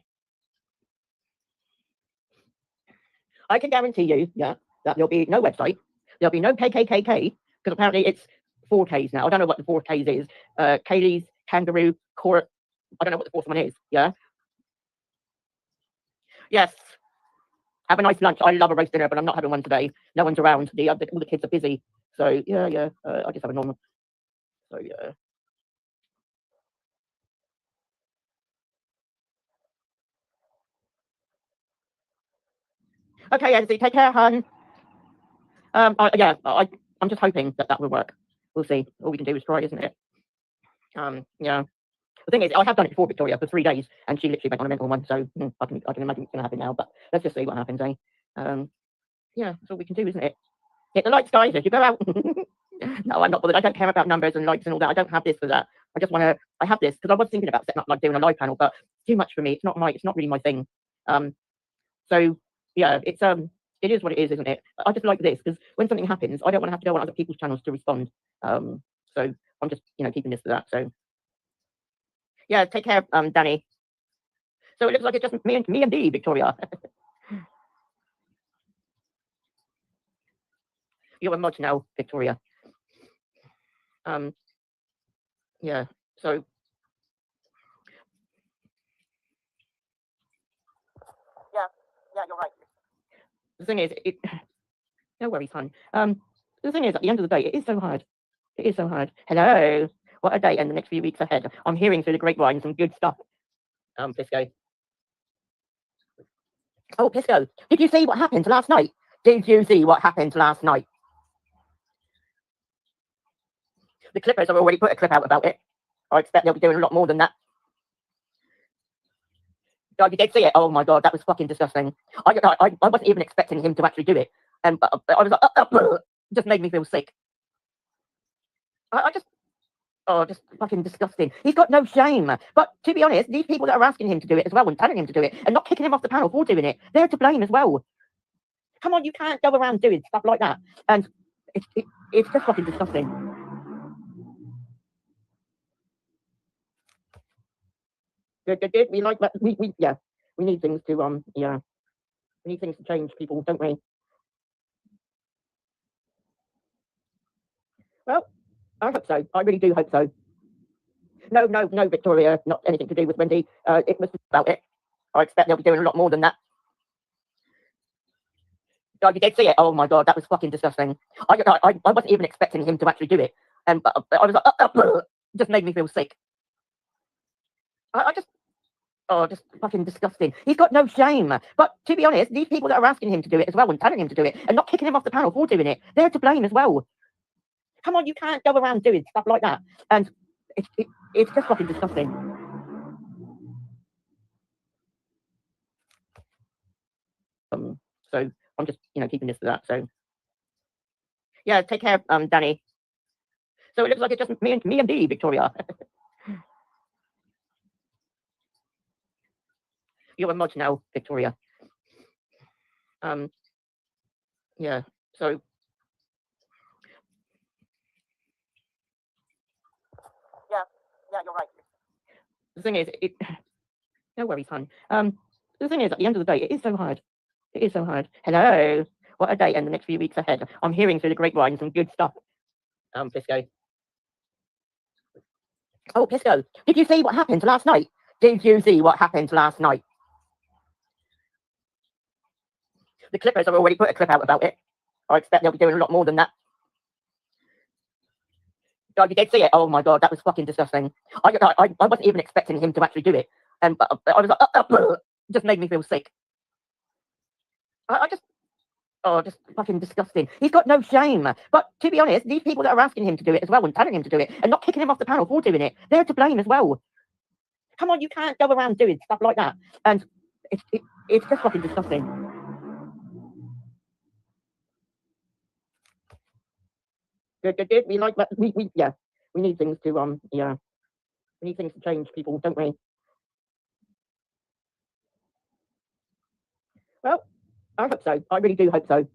I can guarantee you, yeah, that there'll be no website, there'll be no KKKK, because apparently it's 4Ks now. I don't know what the 4Ks is. Kaylee's, Kangaroo, Court, I don't know what the fourth one is, yeah? Yes. Have a nice lunch. I love a roast dinner, but I'm not having one today. No one's around. All the kids are busy. So yeah. I just have a normal. So yeah. Okay, Anthony, take care, hun. I'm just hoping that will work. We'll see. All we can do is try, isn't it? Yeah. The thing is, I have done it before, Victoria, for 3 days, and she literally went on a mental one. So I can imagine it's going to happen now. But let's just see what happens, eh? Yeah, that's all we can do, isn't it? Hit the lights, guys, as you go out. No, I'm not bothered. I don't care about numbers and likes and all that. I don't have this for that. I just want to. I have this because I was thinking about setting up like doing a live panel, but it's too much for me. It's not really my thing. So yeah, it is what it is, isn't it? I just like this because when something happens, I don't want to have to go on other people's channels to respond. So I'm just keeping this for that. So yeah, take care, Danny. So it looks like it's just me and Dee, Victoria. You're a mod now, Victoria. Yeah. So yeah, you're right. The thing is, no worries, hon. The thing is, at the end of the day, it is so hard. It is so hard. Hello. What a day and the next few weeks ahead. I'm hearing through the grapevine some good stuff. Pisco. Oh, Pisco, did you see what happened last night? Did you see what happened last night? The Clippers have already put a clip out about it. I expect they'll be doing a lot more than that. Oh, you did see it? Oh my God, that was fucking disgusting. I wasn't even expecting him to actually do it. And I was like, just made me feel sick. Just fucking disgusting. He's got no shame. But to be honest, these people that are asking him to do it as well and telling him to do it and not kicking him off the panel for doing it, they're to blame as well. Come on, you can't go around doing stuff like that. And it's just fucking disgusting. Good. We like that. We need things to we need things to change, people, don't we? Well, I hope so. I really do hope so. No, Victoria, not anything to do with Wendy. It was about it. I expect they'll be doing a lot more than that. Oh, you did see it? Oh my God, that was fucking disgusting. I wasn't even expecting him to actually do it. And I was like, just made me feel sick. Just fucking disgusting. He's got no shame. But to be honest, these people that are asking him to do it as well and telling him to do it and not kicking him off the panel for doing it, they're to blame as well. Come on, you can't go around doing stuff like that. And it's just fucking disgusting. So I'm just, keeping this for that. So yeah, take care, Danny. So it looks like it's just me and Dee, Victoria. You're a mod now, Victoria. Yeah. So Yeah, you're right. The thing is, no worries, hon. The thing is, at the end of the day, it is so hard. It is so hard. Hello. What a day and the next few weeks ahead. I'm hearing through the grapevine some good stuff. Pisco. Oh, Pisco, did you see what happened last night? Did you see what happened last night? The Clippers have already put a clip out about it. I expect they'll be doing a lot more than that. Oh, you did see it? Oh my God, that was fucking disgusting. I wasn't even expecting him to actually do it. And I was like, it just made me feel sick. Just fucking disgusting. He's got no shame. But to be honest, these people that are asking him to do it as well and telling him to do it and not kicking him off the panel for doing it, they're to blame as well. Come on, you can't go around doing stuff like that. And it's just fucking disgusting. Good. We like that. We need things to we need things to change, people, don't we? Well, I hope so. I really do hope so.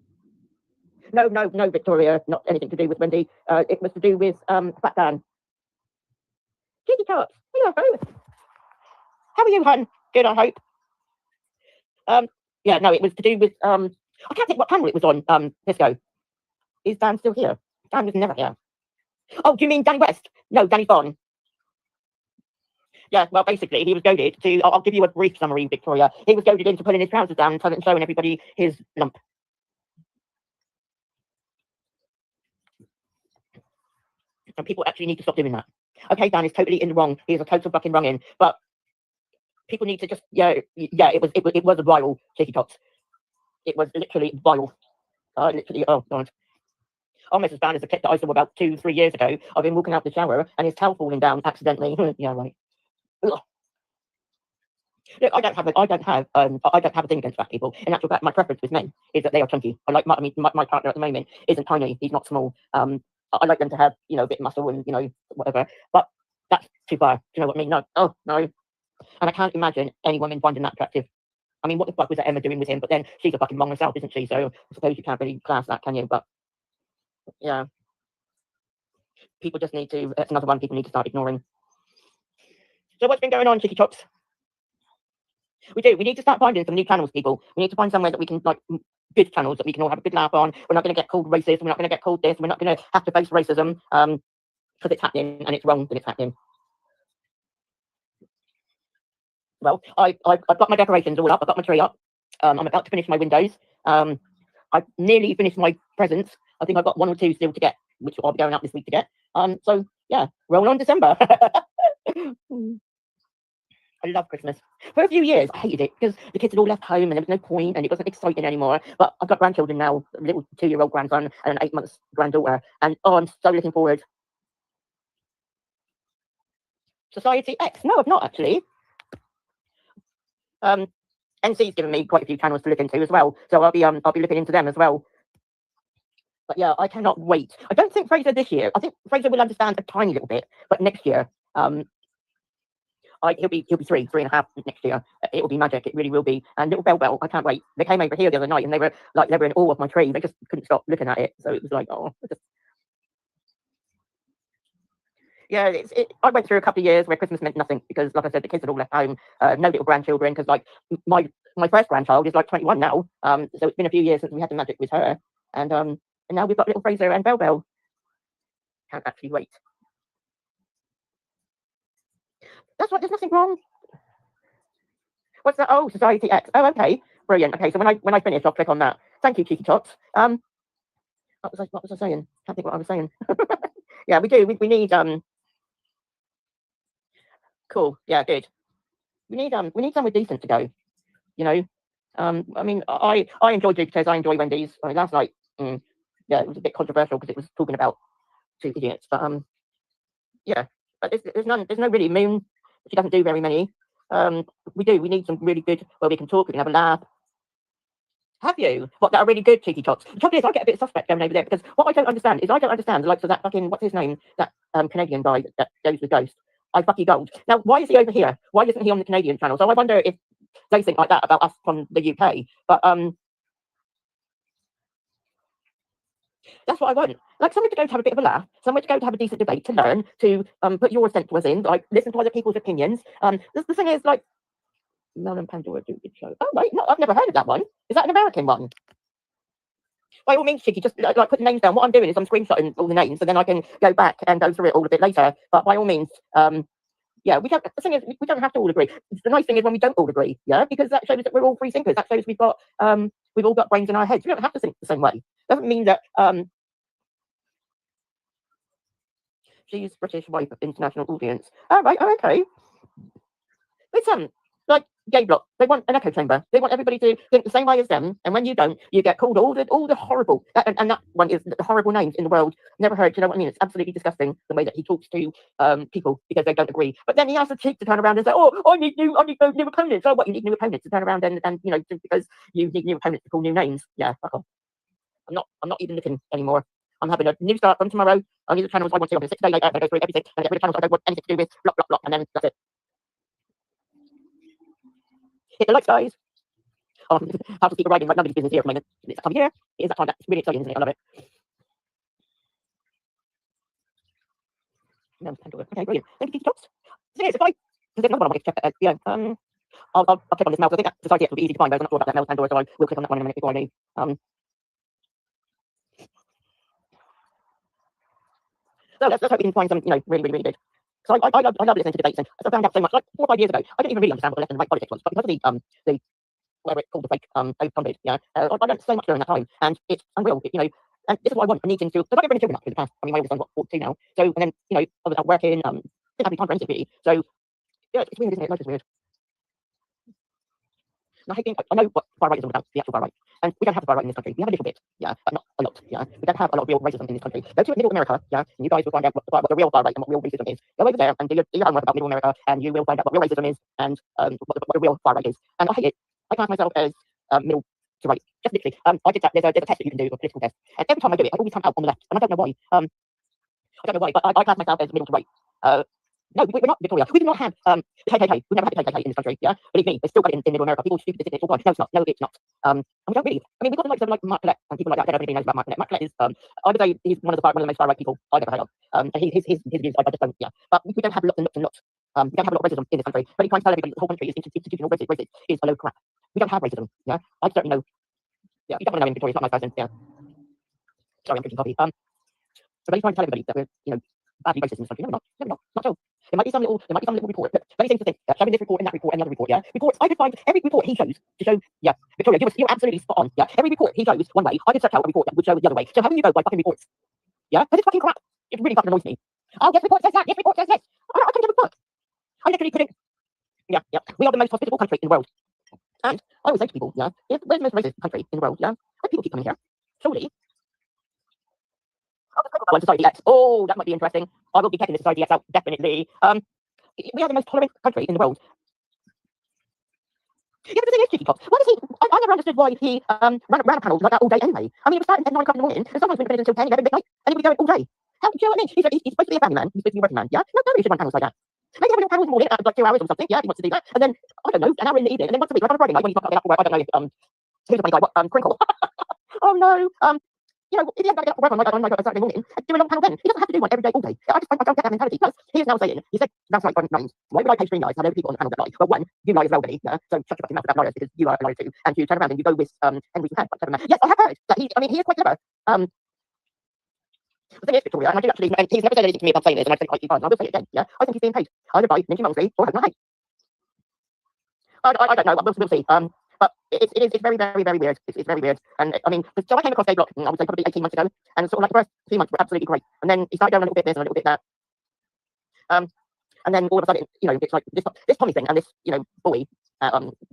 No, Victoria, not anything to do with Wendy. It was to do with Fat Dan. Cheeky Tots. Hello. How are you, hon? Good, I hope. Yeah, no, it was to do with I can't think what panel it was on. Pisco. Is Dan still here? Dan was never here. Oh, do you mean Danny West? No, Danny's gone. Yeah, well, basically, he was goaded to. I'll give you a brief summary, Victoria. He was goaded into pulling his trousers down and showing everybody his lump. And people actually need to stop doing that. Okay, Dan is totally in the wrong. He is a total fucking wrong in. But people need to just it was vile, Cheeky Tots. It was literally vile. Literally, oh God. Almost as bad as the clip that I saw about 2-3 years ago of him walking out the shower and his towel falling down accidentally. Yeah, right. Ugh. Look, I don't have a thing against fat people. In actual fact, my preference with men is that they are chunky. I like my partner at the moment isn't tiny. He's not small. I like them to have, a bit of muscle and, whatever. But that's too far. Do you know what I mean? No. Oh, no. And I can't imagine any woman finding that attractive. I mean, what the fuck was that Emma doing with him? But then she's a fucking mong herself, isn't she? So I suppose you can't really class that, can you? But yeah. People just need to, that's another one people need to start ignoring. So what's been going on, Cheeky Chops? We need to start finding some new channels, people. We need to find somewhere that we can, good channels that we can all have a good laugh on. We're not going to get called racist. We're not going to get called this. We're not going to have to face racism because it's happening and it's wrong that it's happening. Well, I've got my decorations all up. I've got my tree up. I'm about to finish my windows. I've nearly finished my presents. I think I've got 1 or 2 still to get, which I'll be going out this week to get. So, yeah, roll on December. I love Christmas. For a few years, I hated it because the kids had all left home and there was no point and it wasn't exciting anymore. But I've got grandchildren now, a little 2-year-old grandson and an 8-month granddaughter. And, I'm so looking forward. Society X? No, I've not actually. NC's given me quite a few channels to look into as well. So I'll be looking into them as well. But yeah, I cannot wait. I don't think Fraser this year. I think Fraser will understand a tiny little bit. But next year, he'll be 3.5 next year. It will be magic. It really will be. And little Bell, I can't wait. They came over here the other night and they were in awe of my tree. They just couldn't stop looking at it. So it was like, oh. Yeah, I went through a couple of years where Christmas meant nothing because, like I said, the kids had all left home. No little grandchildren because, my first grandchild is 21 now. So it's been a few years since we had the magic with her, and now we've got little Fraser and Bell. Can't actually wait. That's right. There's nothing wrong. What's that? Oh, Society X. Oh, okay, brilliant. Okay, so when I finish, I'll click on that. Thank you, Cheeky Tots. What was I saying? Can't think what I was saying. Yeah, we do. We need Cool. Yeah, good. We need somewhere decent to go. I mean, I enjoy Jupiter's. I enjoy Wendy's. I mean, last night, yeah, it was a bit controversial because it was talking about 2 idiots. But yeah, but there's no really Moon. She doesn't do very many. We need some really good where we can talk. We can have a laugh. Have you? What, that are really good, Cheeky Tots? The trouble is, I get a bit suspect going over there because what I don't understand is the likes of that fucking, what's his name? That Canadian guy that goes with Ghost. I fucking gold. Now, why is he over here? Why isn't he on the Canadian channel? So I wonder if they think like that about us from the UK. But That's what I want. Like somewhere to go to have a bit of a laugh, somewhere to go to have a decent debate, to learn, to put your sentiments in, like listen to other people's opinions. The thing is, like, Mel and Pandora do good show. Oh wait, no, I've never heard of that one. Is that an American one? By all means, Chicky, just like put the names down. What I'm doing is I'm screenshotting all the names, so then I can go back and go through it all a bit later. But by all means, yeah, we don't. The thing is, we don't have to all agree. The nice thing is when we don't all agree, yeah, because that shows that we're all free thinkers. That shows we've all got brains in our heads. We don't have to think the same way. Doesn't mean that she's British wife of international audience. Oh right, oh, okay. It's like gay block. They want an echo chamber. They want everybody to think the same way as them. And when you don't, you get called all the horrible. And that one is the horrible names in the world. Never heard. You know what I mean? It's absolutely disgusting the way that he talks to people because they don't agree. But then he has the cheek to turn around and say, "Oh, I need new opponents." Oh, what, you need new opponents to turn around and you know, just because you need new opponents to call new names. Yeah, fuck off. I'm not even looking anymore. I'm having a new start from tomorrow. Only the channels I want to. I'm going to sit today later and go through everything and get rid of channels I don't want anything to do with. Block, block, block, and then that's it. Hit the likes, guys. Oh, how to keep riding like nobody's business here at the moment. It's that time of year. It is that time. That's really exciting, isn't it? I love it. No, okay, brilliant. Thank you, Tops. So, if there's another one I want to check. Yeah, I'll click on this mouse. I think that society will be easy to find, but I'm not sure about that mouse Pandora, so I will click on that one in a minute before I leave. So let's hope we can find some, you know, really, really, really good. So I love listening to debates, and I found out so much. Like 4 or 5 years ago, I didn't even really understand what the left and right politics was, but because of the whatever it's called, the fake COVID, yeah, I learned so much during that time, and it's unreal, you know. And this is what I want. I need to, because I don't bring children up in the past. I mean, my oldest son's what, 42 now. So, and then, you know, I was out working, didn't have any time for anything really. So, yeah, it's weird, isn't it? Life is weird. And I hate being, I know what far right is all about, the actual far right. And we don't have the far right in this country. We have a little bit, yeah, but not a lot, yeah. We don't have a lot of real racism in this country. Go to middle America, yeah, and you guys will find out what the real far right and what real racism is. Go over there and do your homework about middle America, and you will find out what real racism is and what the real far right is. And I hate it. I class myself as middle to right. Just literally. I did that. There's a test that you can do, a political test. And every time I do it, I always come out on the left. And I don't know why. I don't know why, but I class myself as middle to right. No, we're not Victoria. We do not have the KKK. We've never had the KKK in this country. Yeah, believe me, they still got it in middle America. People stupid, it's all gone. No, it's not. No, it's not. And we don't really. I mean, we've got the likes of like Mark Collette and people like that. I don't know if anybody knows about Mark Collette. Mark Collette is, I would say, he's one of the most far right people I've ever heard of. And his views, I just don't. Yeah, but we don't have lots and lots and lots. We don't have a lot of racism in this country. But he tries to tell everybody that the whole country is institutional racist is a load of crap. We don't have racism. Yeah, I certainly know. Yeah, you don't want to know him, Victoria's not a nice person. Yeah. Sorry, I'm drinking coffee. But he's trying to tell everybody that we're, you know, badly racist in this country. No, we're not. Not at all. There might be some little report, but many things to think. Showing this report and that report and another report, yeah. Reports, I could find every report he shows to show, yeah. Victoria, you're absolutely spot on, yeah. Every report he shows one way, I could search out a report that would show the other way. So how do you go by fucking reports? Yeah, because it's fucking crap. It really fucking annoys me. Oh, this report says that, this report says this. I couldn't give a fuck. I literally couldn't. Yeah. We are the most hospitable country in the world. And I always say to people, yeah, we're the most racist country in the world, yeah. And people keep coming here. Surely. Oh, Society X. Oh, that might be interesting. I will be checking the Society X out, definitely. We are the most tolerant country in the world. Yeah, but the thing is, Cheeky Pops, why does he? I never understood why he ran a panel like that all day anyway. I mean, it was starting at 9 o'clock in the morning, and sometimes we finished until 10, 11 midnight, and he would be going all day. How do you know what I mean? He's supposed to be a family man. He's supposed to be a working man. Yeah, no, he should run panels like that. Maybe have a little panel in the morning, like 2 hours or something. Yeah, if he wants to do that, and then I don't know, an hour in the evening, and then once a week, like on a Friday night when he's not got up for work. I don't know if who's the funny guy? What Crinkle? Oh no. You know, if he hadn't got to get up for work on like a Saturday morning, do a long panel then. He doesn't have to do one every day, all day. I don't get that mentality. Plus, he is now saying, he said last night on Names, why would I pay stream lies? Have people on the panel that lie? Well, one, you lie as well, Billy. Yeah? So shut your fucking mouth about liars because you are a liar too. And you turn around and you go with Henry Suhan, quite clever man. Yes, I have heard that he is quite clever. The thing is, Victoria, and I do actually, and he's never said anything to me about saying this, and I think quite fine. I will say it again. Yeah, I think he's being paid either by Ninja Mosley or Hogan Hay. I don't know. We'll see. But it's very, very, very weird. It's very weird. And I mean, so I came across Dave Block, I would say probably 18 months ago, and sort of like the first 2 months were absolutely great. And then he started going a little bit this and a little bit that. And then all of a sudden, you know, it's like this Tommy thing and this, you know, boy,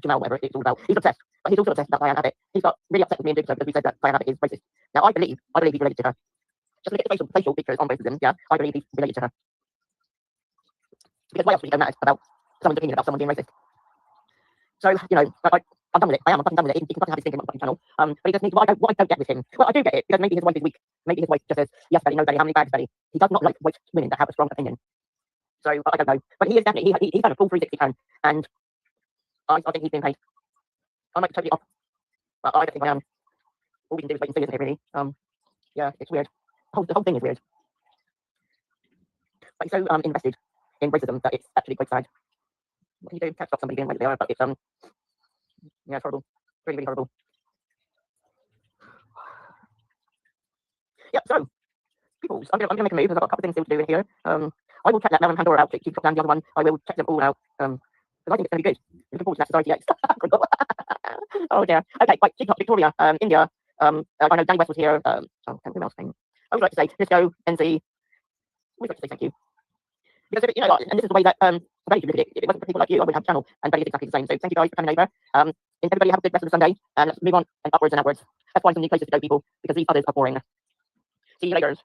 Jamal, whatever it's all about. He's obsessed, but he's also obsessed about Diane Abbott. He's got really upset with me and Jigsaw because we said that Diane Abbott is racist. Now I believe he's related to her. Just look at the facial pictures on racism. Yeah, I believe he's related to her. Because why else would you go mad about someone's opinion about someone being racist? So, you know, I'm done with it. I am. I'm fucking done with it. He can fucking have his thinking on the fucking channel. But he just needs. What I don't get with him. Well, I do get it because maybe his wife is weak. Maybe his wife just says, "Yes, Betty, no, Betty, how many bags, Betty?" He does not like white women that have a strong opinion. So I don't know. But he is definitely he's done a full 360 turn, and I think he's being paid. I might be totally off, but I don't think I am. All we can do is wait and see, isn't it? Really. Yeah, it's weird. The whole thing is weird. But he's so invested in racism that it's actually quite sad. What can you do? Can't stop somebody being where they are, but it's yeah, it's horrible. Really, really horrible. Yeah, so people, I'm gonna make a move because I've got a couple of things still to do in here. I will check that Mel and Pandora out. Keep down the other one. I will check them all out. Because I think it's gonna be good. Looking forward to that Society X. Oh dear. Okay, right, TikTok, Victoria, India. I know Danny West was here. Who else came? I would like to say, let's go and see. We'd like to say thank you. Because you know, and this is the way that very good look at it. If it wasn't for people like you, I wouldn't have a channel, and Betty is exactly the same. So thank you guys for coming over. Everybody have a good rest of the Sunday, and let's move on and upwards and outwards. Let's find some new places to go, people, because these others are boring. See you later.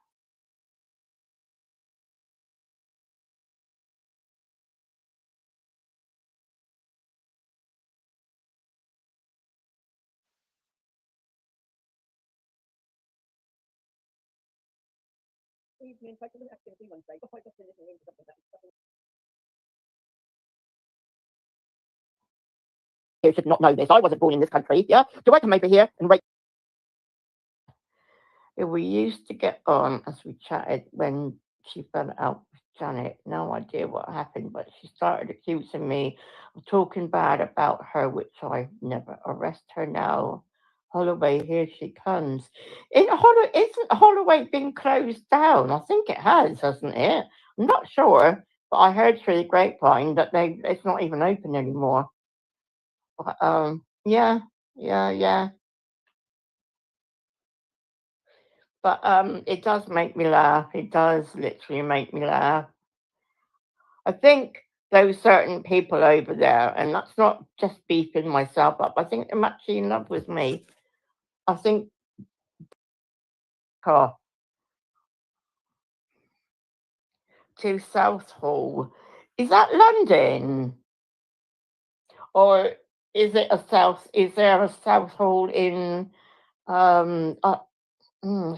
You should not know this. I wasn't born in this country. Yeah, so I come over here and rate. We used to get on as we chatted when she fell out with Janet. No idea what happened, but she started accusing me of talking bad about her, which I never arrest her now. Holloway, here she comes. Isn't Holloway been closed down? I think it has, hasn't it? I'm not sure, but I heard through the grapevine that it's not even open anymore. Yeah. But it does make me laugh. It does literally make me laugh. I think those certain people over there, and that's not just beefing myself up, I think they're actually in love with me. I think to Southall. Is that London? Or is there a Southall in I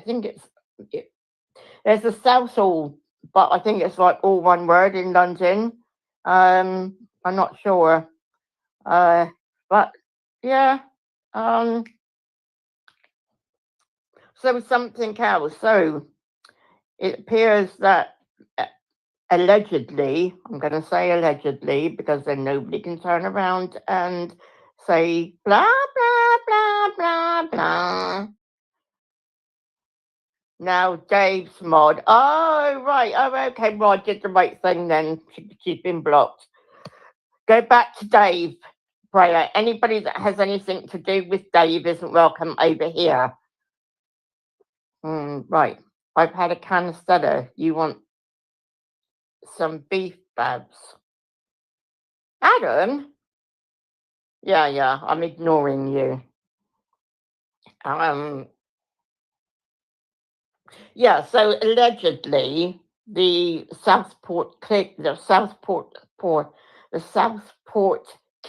think there's a Southall, but I think it's like all one word in London. I'm not sure. But yeah. So something else. So it appears that allegedly, I'm going to say allegedly, because then nobody can turn around and say blah, blah, blah, blah, blah. Now Dave's mod. Oh, right. Oh, okay. Well, I did the right thing then. She's been blocked. Go back to Dave, Prayer. Anybody that has anything to do with Dave isn't welcome over here. Right. I've had a canistella. You want some beef babs? Adam? Yeah. I'm ignoring you. Yeah, so allegedly the Southport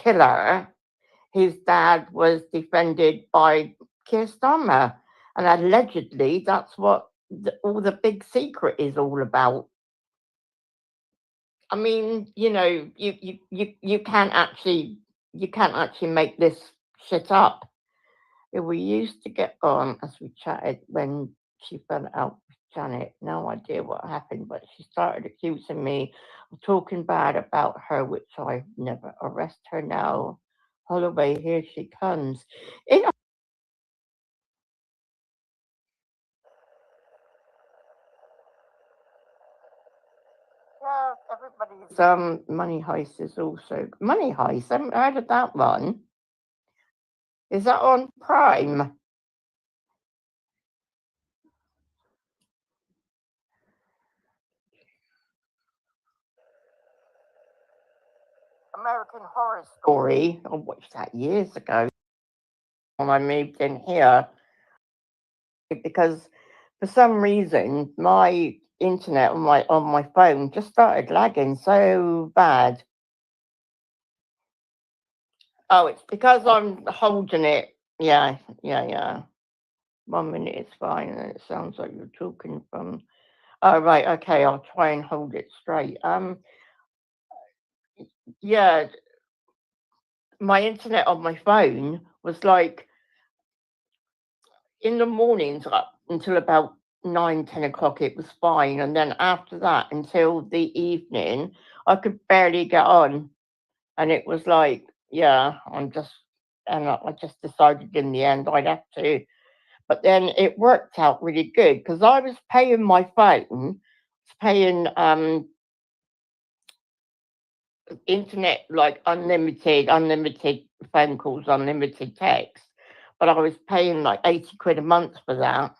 killer, his dad was defended by Keir Starmer, and allegedly that's what all the big secret is all about. I mean, you know, you can't actually make this shit up. We used to get on as we chatted when she fell out with Janet. No idea what happened, but she started accusing me of talking bad about her, which I never arrest her now. Holloway, here she comes. Yeah, everybody's Money Heist is also Money Heist. I haven't heard of that one. Is that on Prime? American Horror Story. I watched that years ago when I moved in here, because for some reason my internet on my phone just started lagging so bad. Oh, it's because I'm holding it. Yeah. 1 minute is fine, and it sounds like you're talking from. Oh, right. Okay, I'll try and hold it straight. Yeah, my internet on my phone was like in the mornings, until about 9, 10 o'clock, it was fine. And then after that, until the evening, I could barely get on. And it was like, yeah, I just decided in the end I'd have to. But then it worked out really good because I was paying my phone, paying internet, like unlimited phone calls, unlimited text. But I was paying like 80 quid a month for that.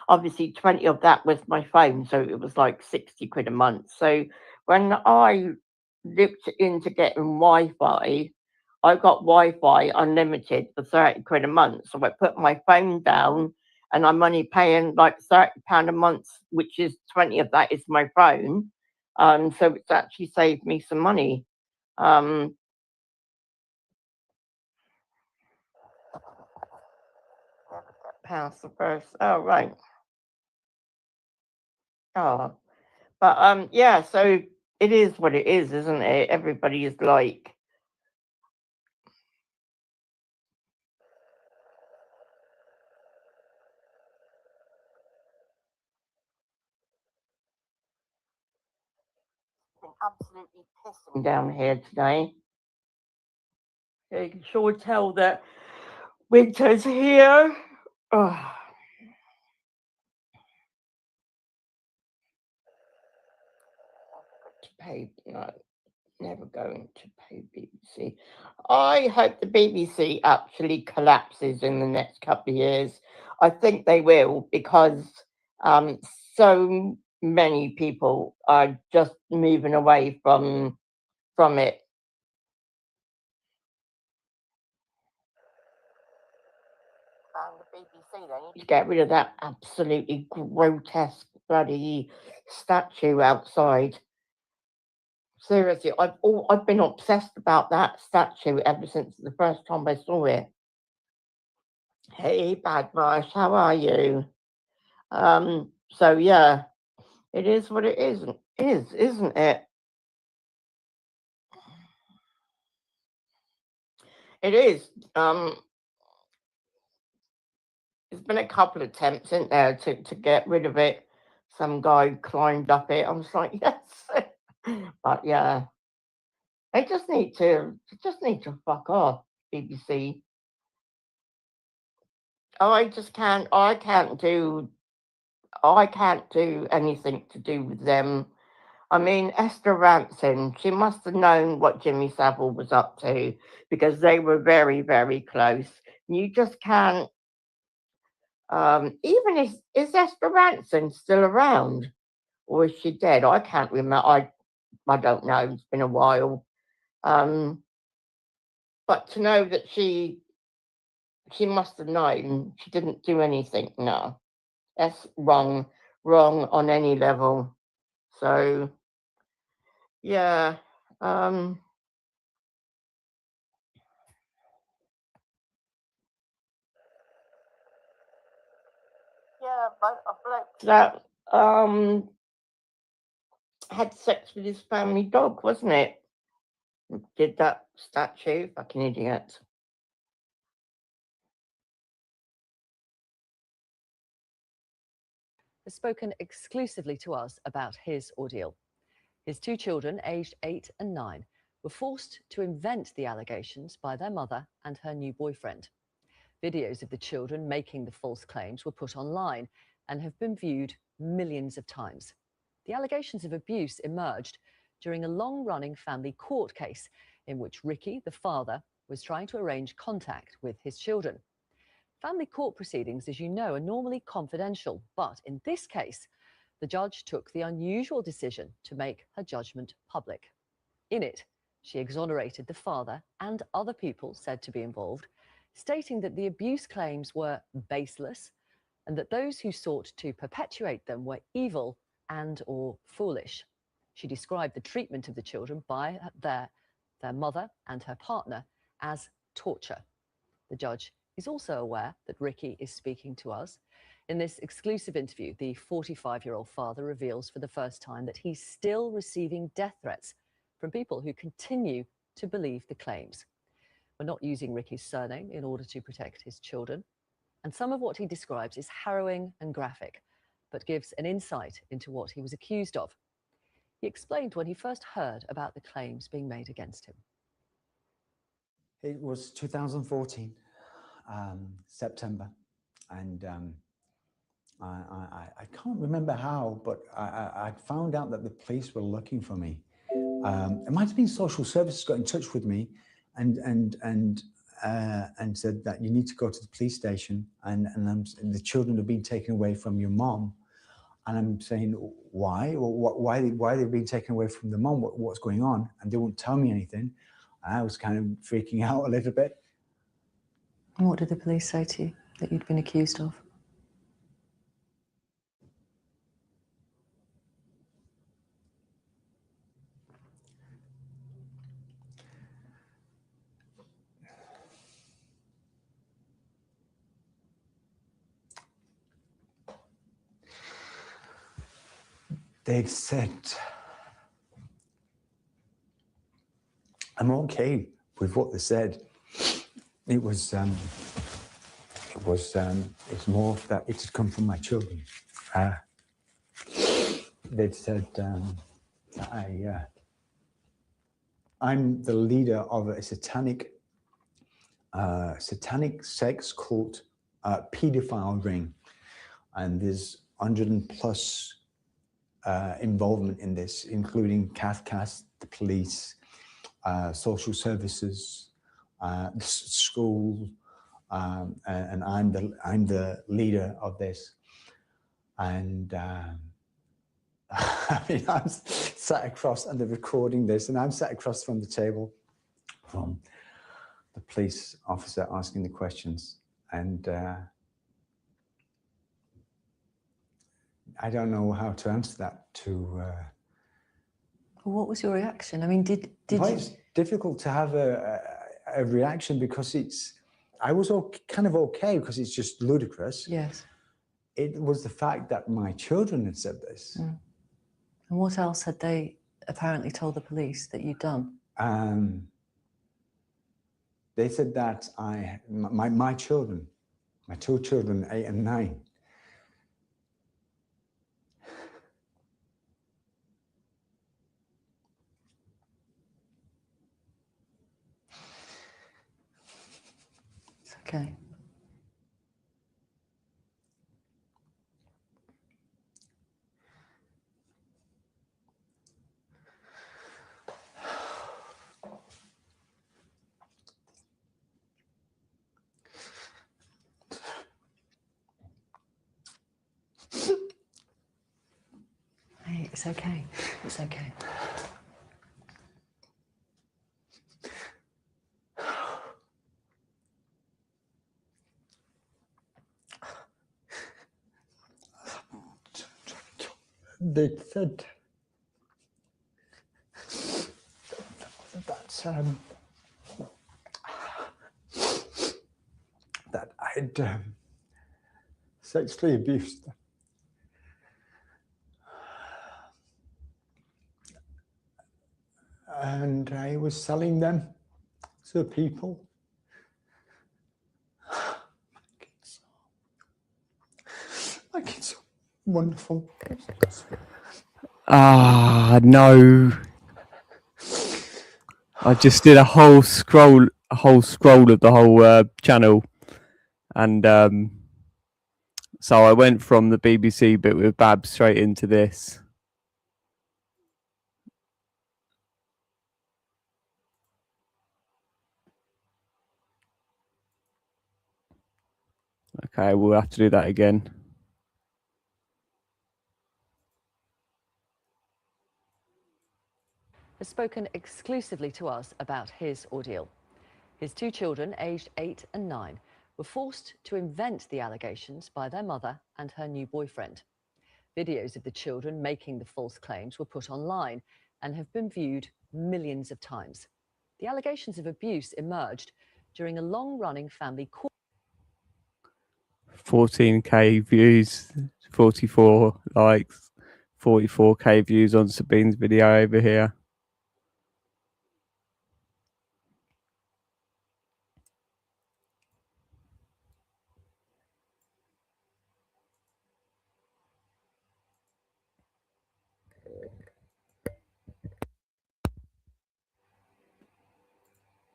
Obviously 20 of that was my phone, so it was like 60 quid a month. So when I looked into getting Wi-Fi, I got Wi-Fi unlimited for 30 quid a month. So I put my phone down and I'm only paying like £30 a month, which is 20 of that is my phone. So it's actually saved me some money. Past the first, oh right. Oh, but yeah, so it is what it is, isn't it? Everybody is like, absolutely pissing down here today. You can sure tell that winter's here. Oh. To pay, no, never going to pay BBC. I hope the BBC actually collapses in the next couple of years. I think they will because so many people are just moving away from it. And the BBC, they need to get rid of that absolutely grotesque bloody statue outside. Seriously, I've been obsessed about that statue ever since the first time I saw it. Hey, Badmarsh, how are you? So yeah, it is what it isn't it? It is. There's been a couple of attempts, isn't there, to get rid of it. Some guy climbed up it. I was like, yes. But yeah. They just need to fuck off, BBC. I can't do anything to do with them. I mean, Esther Ranson, she must have known what Jimmy Savile was up to because they were very, very close. You just can't, even is Esther Ranson still around or is she dead? I can't remember. I don't know. It's been a while. But to know that she must have known she didn't do anything. No, that's wrong on any level. So, yeah. Yeah, but a bloke that had sex with his family dog, wasn't it? Did that statue, fucking idiot. Has spoken exclusively to us about his ordeal. His two children, aged 8 and 9, were forced to invent the allegations by their mother and her new boyfriend. Videos of the children making the false claims were put online and have been viewed millions of times. The allegations of abuse emerged during a long-running family court case in which Ricky, the father, was trying to arrange contact with his children. Family court proceedings, as you know, are normally confidential, but in this case, the judge took the unusual decision to make her judgment public. In it, she exonerated the father and other people said to be involved, stating that the abuse claims were baseless and that those who sought to perpetuate them were evil and/or foolish. She described the treatment of the children by their mother and her partner as torture. The judge is also aware that Ricky is speaking to us. In this exclusive interview, the 45-year-old father reveals for the first time that he's still receiving death threats from people who continue to believe the claims. We're not using Ricky's surname in order to protect his children. And some of what he describes is harrowing and graphic, but gives an insight into what he was accused of. He explained when he first heard about the claims being made against him. It was 2014, September, and I can't remember how, but I found out that the police were looking for me. It might have been social services got in touch with me and said that you need to go to the police station and the children have been taken away from your mom. And I'm saying, why? Why they've been taken away from the mom? What's going on? And they won't tell me anything. I was kind of freaking out a little bit. And what did the police say to you that you'd been accused of? They said, I'm okay with what they said. It's more that it had come from my children. They'd said I'm the leader of a satanic sex cult pedophile ring, and there's 100+ involvement in this, including CAFCAS, the police, social services, the school, and I'm the leader of this. And I mean, I'm sat across, and they're recording this, and I'm sat across from the table from the police officer asking the questions, and I don't know how to answer that to. What was your reaction? I mean, did you? It's difficult to have a reaction because I was kind of okay because it's just ludicrous. Yes. It was the fact that my children had said this. Mm. And what else had they apparently told the police that you'd done? They said that my children, my two children, 8 and 9, It's okay. Hey, it's okay. It's okay. they said that I'd sexually abused them. And I was selling them to people. My kids are wonderful. No. I just did a whole scroll of the whole channel, and so I went from the BBC bit with Bab straight into this. Okay, we'll have to do that again. Has spoken exclusively to us about his ordeal. His two children, aged 8 and 9, were forced to invent the allegations by their mother and her new boyfriend. Videos of the children making the false claims were put online and have been viewed millions of times. The allegations of abuse emerged during a long-running family court. 14k views, 44 likes, 44k views on Sabine's video over here.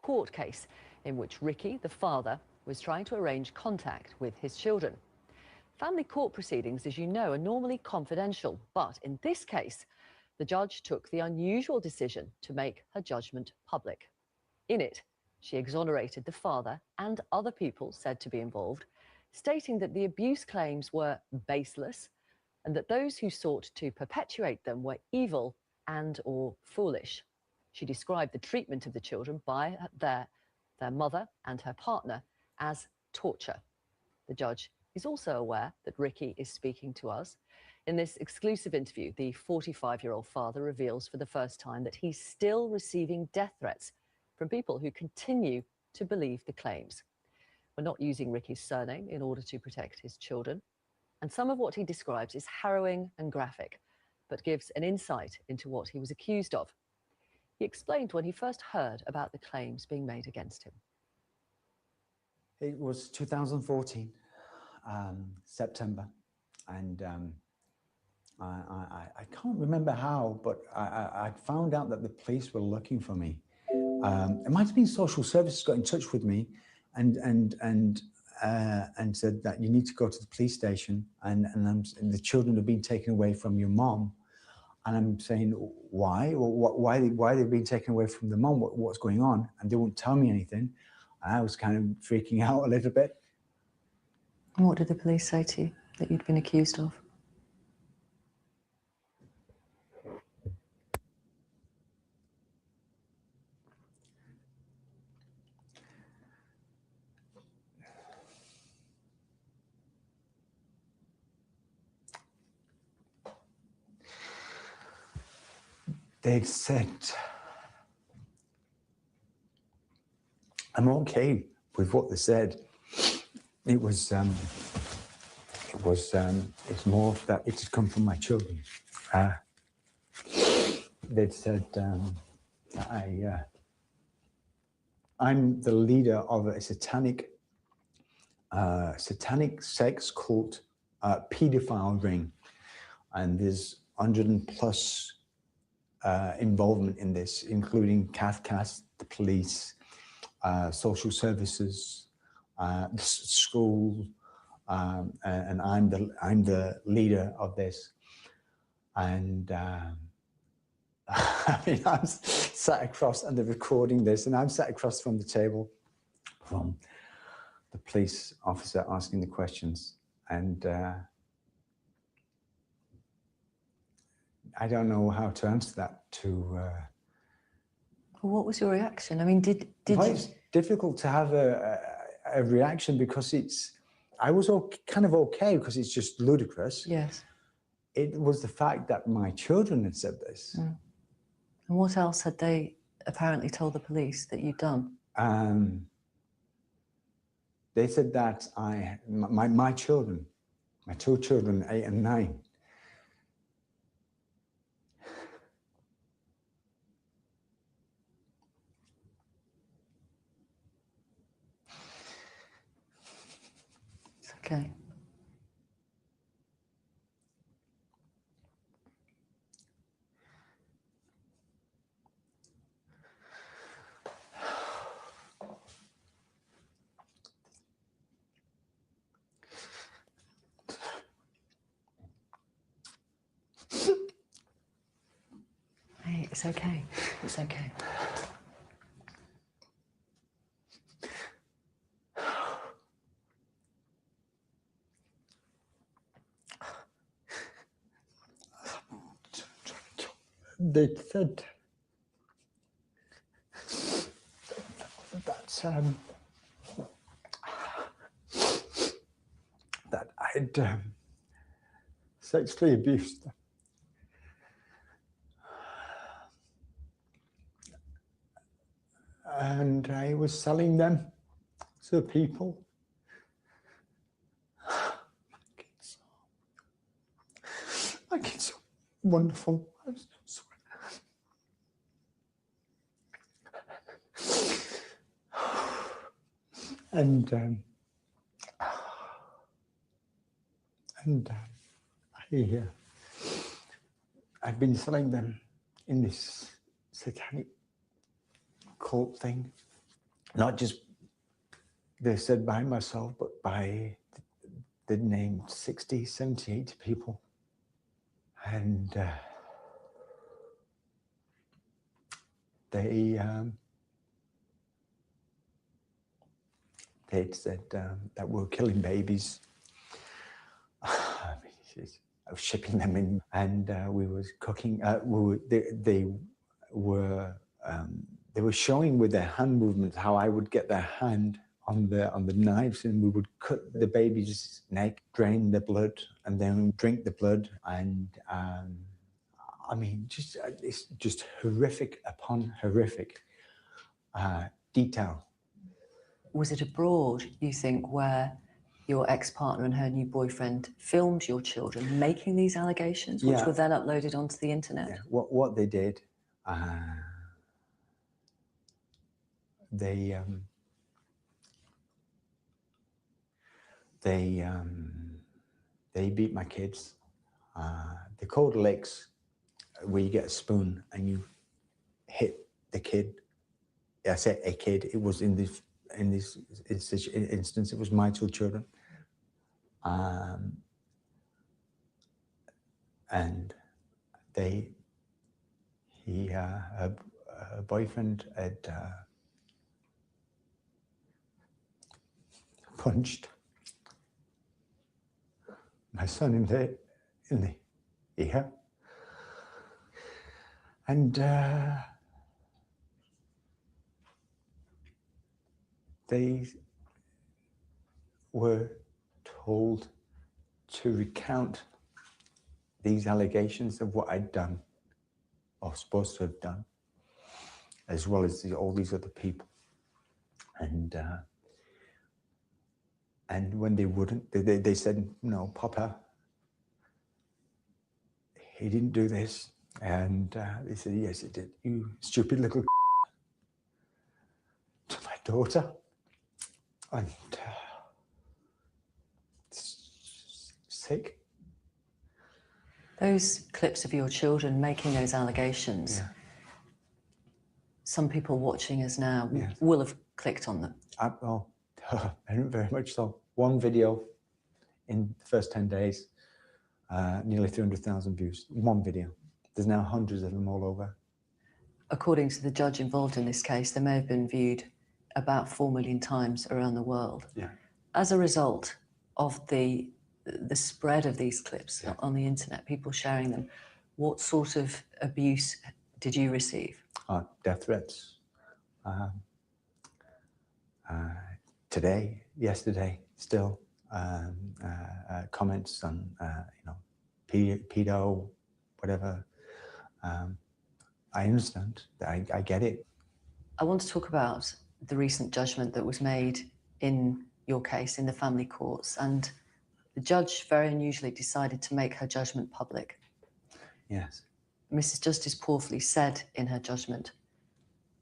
court case in which Ricky, the father, was trying to arrange contact with his children. Family court proceedings, as you know, are normally confidential, but in this case, the judge took the unusual decision to make her judgment public. In it, she exonerated the father and other people said to be involved, stating that the abuse claims were baseless and that those who sought to perpetuate them were evil and/or foolish. She described the treatment of the children by their mother and her partner as torture. The judge is also aware that Ricky is speaking to us. In this exclusive interview, the 45-year-old father reveals for the first time that he's still receiving death threats from people who continue to believe the claims. We're not using Ricky's surname in order to protect his children. And some of what he describes is harrowing and graphic, but gives an insight into what he was accused of. He explained when he first heard about the claims being made against him. It was 2014, September, and I can't remember how, but I found out that the police were looking for me. It might have been social services got in touch with me and said that you need to go to the police station and the children have been taken away from your mom. And I'm saying, why? Why they've been taken away from the mom? What's going on? And they won't tell me anything. I was kind of freaking out a little bit. And what did the police say to you that you'd been accused of? They said, I'm okay with what they said. It's more that it had come from my children. They'd said that I'm the leader of a satanic sex cult pedophile ring, and there's 100+ involvement in this, including CAFCAS, the police, social services, the school, and I'm the leader of this. And I mean, I'm sat across, and they're recording this, and I'm sat across from the table from the police officer asking the questions, and I don't know how to answer that to. What was your reaction? I mean, did you? It's difficult to have a reaction because I was kind of okay because it's just ludicrous. Yes. It was the fact that my children had said this. Mm. And what else had they apparently told the police that you'd done? They said that my children, my two children, 8 and 9, It's okay. Hey, it's okay. It's okay. they said that I'd sexually abused them. And I was selling them to people. My kids are wonderful. I'm so sorry. I've been selling them in this satanic cult thing not just, they said by myself, but by, they named 60, 70, 80 people. And they'd said that we're killing babies. I was shipping them in, and we was cooking. They were showing with their hand movements how I would get their hand on the knives, and we would cut the baby's neck, drain the blood, and then drink the blood. And I mean, it's just horrific upon horrific detail. Was it abroad, you think, where your ex-partner and her new boyfriend filmed your children making these allegations, which were then uploaded onto the internet? Yeah. What they did, they beat my kids. They called licks, where you get a spoon and you hit the kid. I said a kid. It was in this instance, it was my two children. And her boyfriend had punched my son in the ear, and they were told to recount these allegations of what I'd done, or supposed to have done, as well as all these other people. And when they wouldn't, they said, no, Papa, he didn't do this. And they said, yes, he did. You stupid little to my daughter. And it's sick. Those clips of your children making those allegations, some people watching us now will have clicked on them. Very much so. One video in the first 10 days, nearly 300,000 views. One video. There's now hundreds of them all over. According to the judge involved in this case, they may have been viewed about 4 million times around the world. Yeah. As a result of the spread of these clips on the internet, people sharing them, what sort of abuse did you receive? Death threats. Today, yesterday, still comments on pedo, whatever. I understand. I get it. I want to talk about the recent judgment that was made in your case in the family courts, and the judge very unusually decided to make her judgment public. Yes. Mrs. Justice Porfley said in her judgment,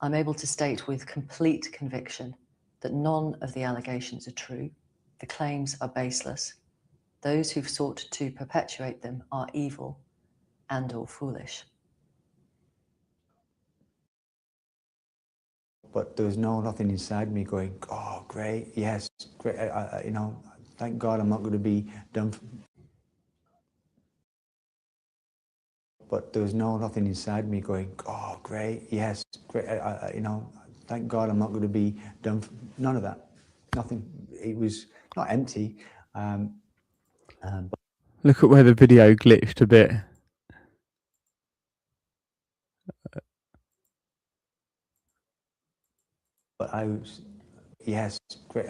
"I'm able to state with complete conviction that none of the allegations are true. The claims are baseless. Those who've sought to perpetuate them are evil and or foolish." But there was nothing inside me going, oh, great, yes, great. Thank God I'm not going to be done. But there was nothing inside me going, oh, great, yes, great. Thank God I'm not going to be done. None of that. Nothing. It was not empty. Look at where the video glitched a bit. But I was, yes, great.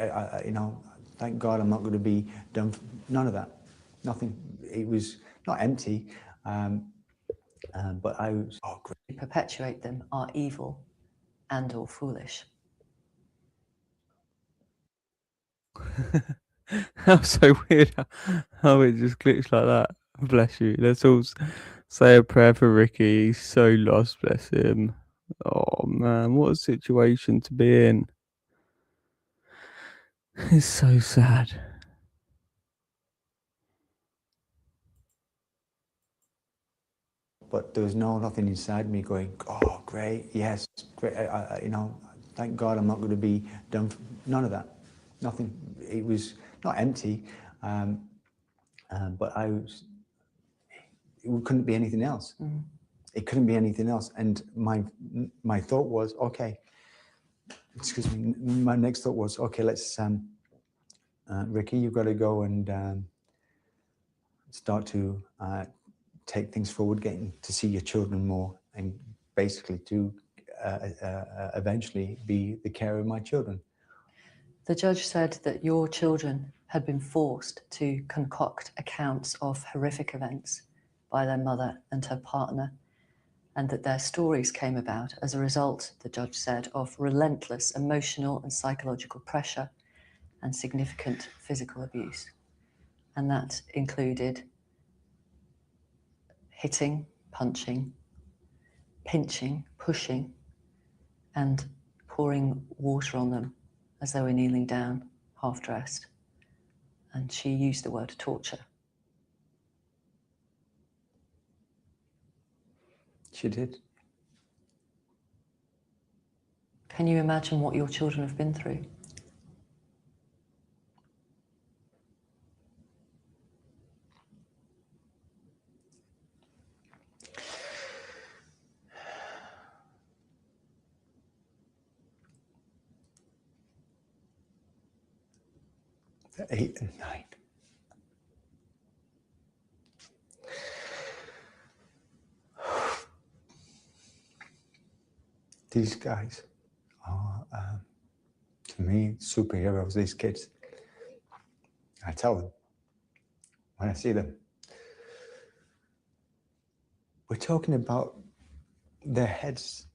Thank God I'm not going to be done. None of that. Nothing. It was not empty. But I was, oh, great. Perpetuate them are evil and or foolish. That was so weird how it just glitched like that. Bless you. Let's all say a prayer for Ricky. He's so lost, bless him. Oh man, what a situation to be in. It's so sad. But there was nothing inside me going, oh, great, yes, great. Thank God I'm not going to be done. None of that. Nothing. It was not empty, but it couldn't be anything else. It couldn't be anything else. And my thought was, okay, excuse me, my next thought was, okay, let's, Ricky, you've got to go and start to take things forward, getting to see your children more, and basically to eventually be the carer of my children. The judge said that your children had been forced to concoct accounts of horrific events by their mother and her partner, and that their stories came about as a result, the judge said, of relentless emotional and psychological pressure and significant physical abuse. And that included hitting, punching, pinching, pushing, and pouring water on them as they were kneeling down, half-dressed. And she used the word torture. She did. Can you imagine what your children have been through? They're 8 and 9. These guys are, to me, superheroes, these kids. I tell them when I see them. We're talking about their heads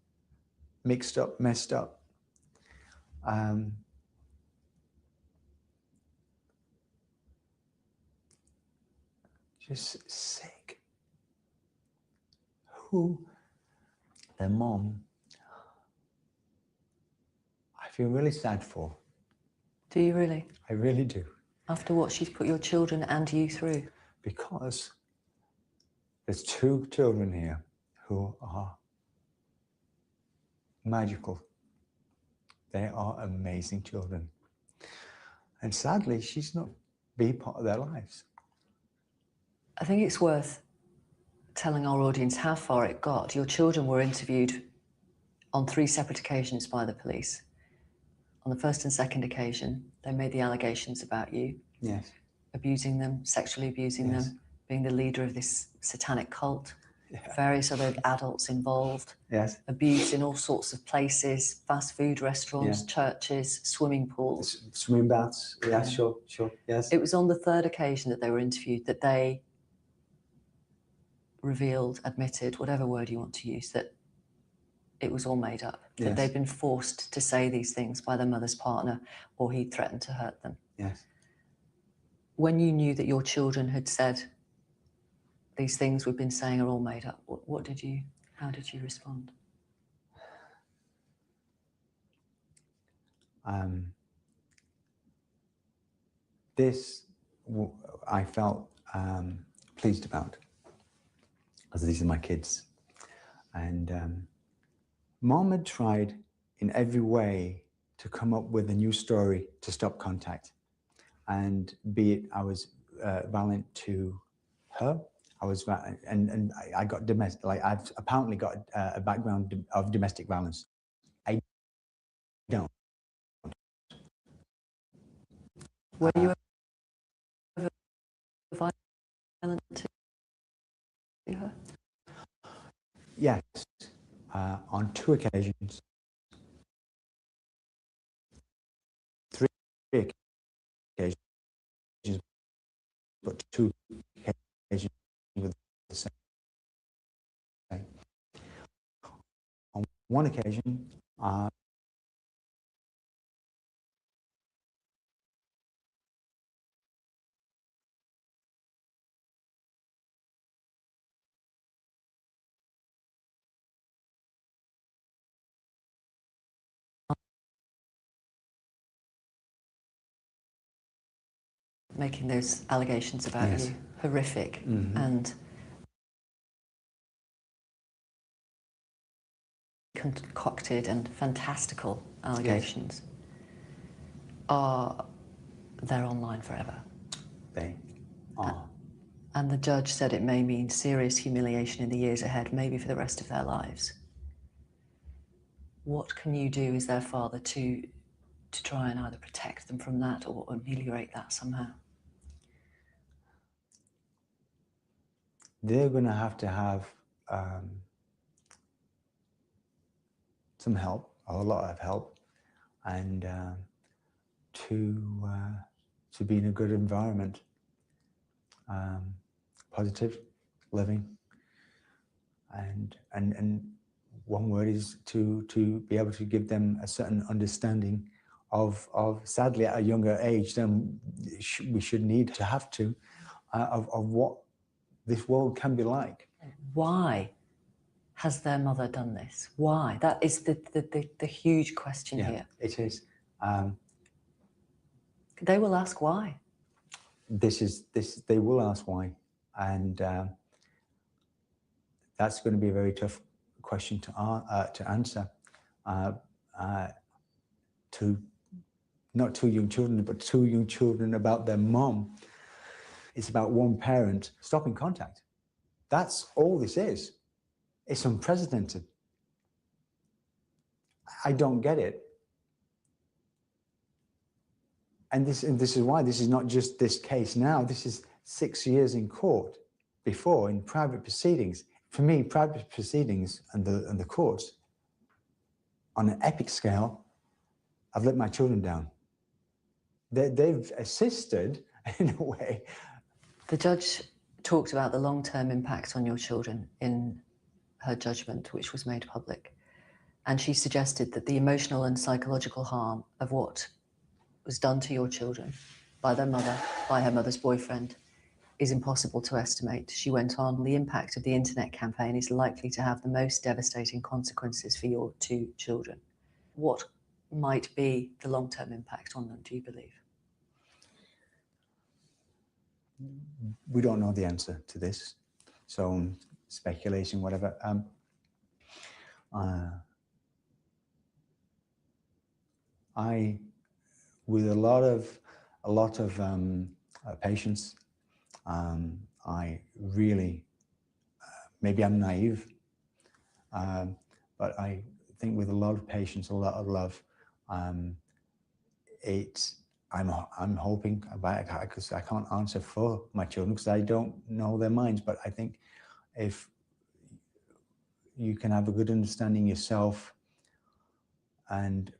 mixed up, messed up. Just sick. Who? Their mom. I feel really sad for. Do you really? I really do. After what she's put your children and you through? Because there's 2 children here who are magical. They are amazing children. And sadly, she's not be part of their lives. I think it's worth telling our audience how far it got. Your children were interviewed on 3 separate occasions by the police. On the first and second occasion, they made the allegations about you. Yes. Abusing them, sexually abusing Yes. them, being the leader of this satanic cult. Yeah. Various other adults involved. Yes. Abuse in all sorts of places, fast food restaurants, Yeah. churches, swimming pools. Swimming baths. Yeah, sure, yes. It was on the 3rd occasion that they were interviewed that they revealed, admitted, whatever word you want to use, that it was all made up, that Yes. they'd been forced to say these things by their mother's partner, or he'd threatened to hurt them. Yes. When you knew that your children had said these things we've been saying are all made up, how did you respond? This I felt pleased about, as these are my kids. And Mom had tried in every way to come up with a new story to stop contact. And be it I was violent to her, and I got domestic, like I've apparently got a background of domestic violence. I don't. Were you ever violent to her? Yes, on 2 occasions. 3 occasions, but 2 occasions with the same. On 1 occasion, making those allegations about Yes. you horrific and concocted and fantastical allegations are they're online forever. They are. And the judge said it may mean serious humiliation in the years ahead, maybe for the rest of their lives. What can you do as their father to try and either protect them from that or ameliorate that somehow? They're going to have some help, a lot of help, and to be in a good environment, positive living, and one word is to be able to give them a certain understanding of sadly at a younger age than we should need to have to of what this world can be like. Why has their mother done this? Why? That is the huge question here. It is. They will ask why. They will ask why, and that's going to be a very tough question to answer. To not two young children, but two young children about their mom. It's about one parent stopping contact. That's all this is. It's unprecedented. I don't get it. And this is why this is not just this case now. This is 6 years in court before, in private proceedings. For me, private proceedings and the courts, on an epic scale, I've let my children down. They've assisted, in a way. The judge talked about the long-term impact on your children in her judgment, which was made public. And she suggested that the emotional and psychological harm of what was done to your children by their mother, by her mother's boyfriend, is impossible to estimate. She went on, the impact of the internet campaign is likely to have the most devastating consequences for your two children. What might be the long-term impact on them, do you believe? We don't know the answer to this, so speculation, whatever. I, with a lot of patience, I really, maybe I'm naive, but I think with a lot of patience, a lot of love, I'm hoping, because I can't answer for my children because I don't know their minds, but I think if you can have a good understanding yourself and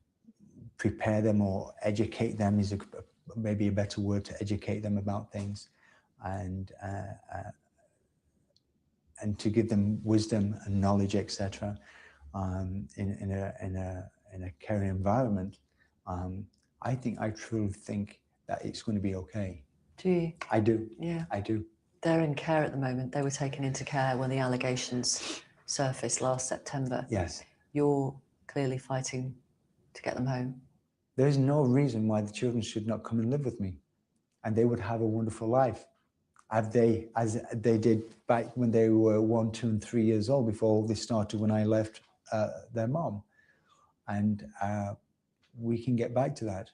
prepare them or educate them is maybe a better word, to educate them about things, and to give them wisdom and knowledge, etc. In a caring environment. I truly think that it's going to be okay. Do you? I do. Yeah. I do. They're in care at the moment. They were taken into care when the allegations surfaced last September. Yes. You're clearly fighting to get them home. There's no reason why the children should not come and live with me, and they would have a wonderful life, as they did back when they were 1, 2, and 3 years old, before all this started, when I left their mom. And we can get back to that.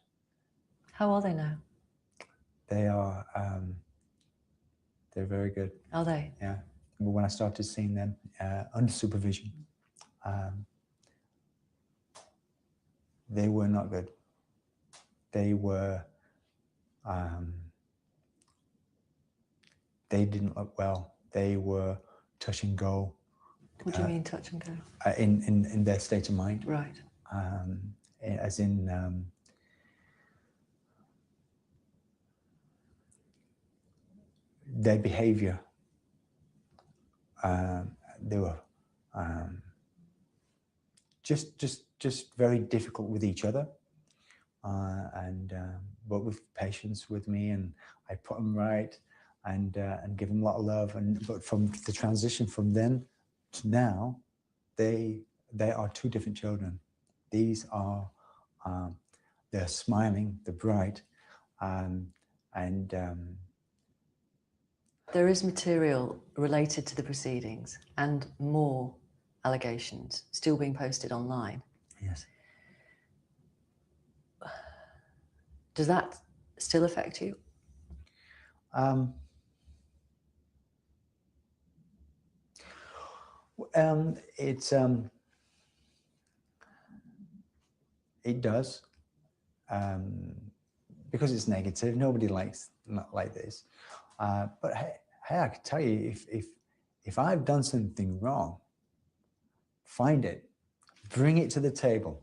How are they now? They are, they're very good. Are they? Yeah. When I started seeing them under supervision, they were not good. They were, they didn't look well. They were touch and go. What do you mean touch and go? In their state of mind. Right. As in, their behavior. They were just very difficult with each other, but with patience with me, and I put them right, and give them a lot of love. But from the transition from then to now, they are two different children. These are they're smiling, they're bright, there is material related to the proceedings and more allegations still being posted online. Yes. Does that still affect you? It does, because it's negative. Nobody likes not like this. But hey, I can tell you, if I've done something wrong, find it, bring it to the table,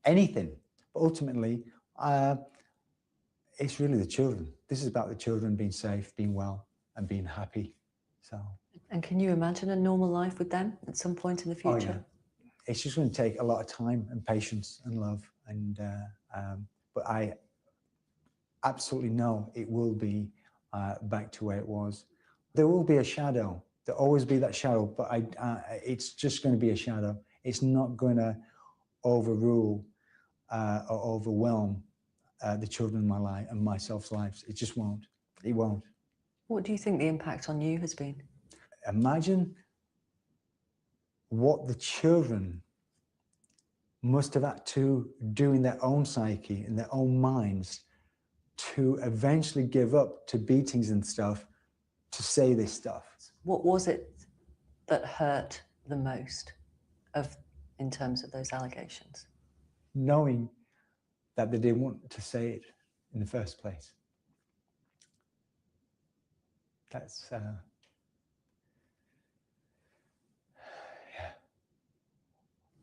anything. But ultimately, it's really the children. This is about the children being safe, being well, and being happy. So. And can you imagine a normal life with them at some point in the future? Oh, yeah. It's just going to take a lot of time and patience and love. And but I absolutely know it will be back to where it was. There will be a shadow. There'll always be that shadow, but it's just going to be a shadow. It's not going to overrule or overwhelm the children in my life and myself's lives. It just won't. It won't. What do you think the impact on you has been? Imagine what the children must have had to do in their own psyche, in their own minds, to eventually give up to beatings and stuff, to say this stuff. What was it that hurt the most in terms of those allegations? Knowing that they didn't want to say it in the first place. That's, yeah.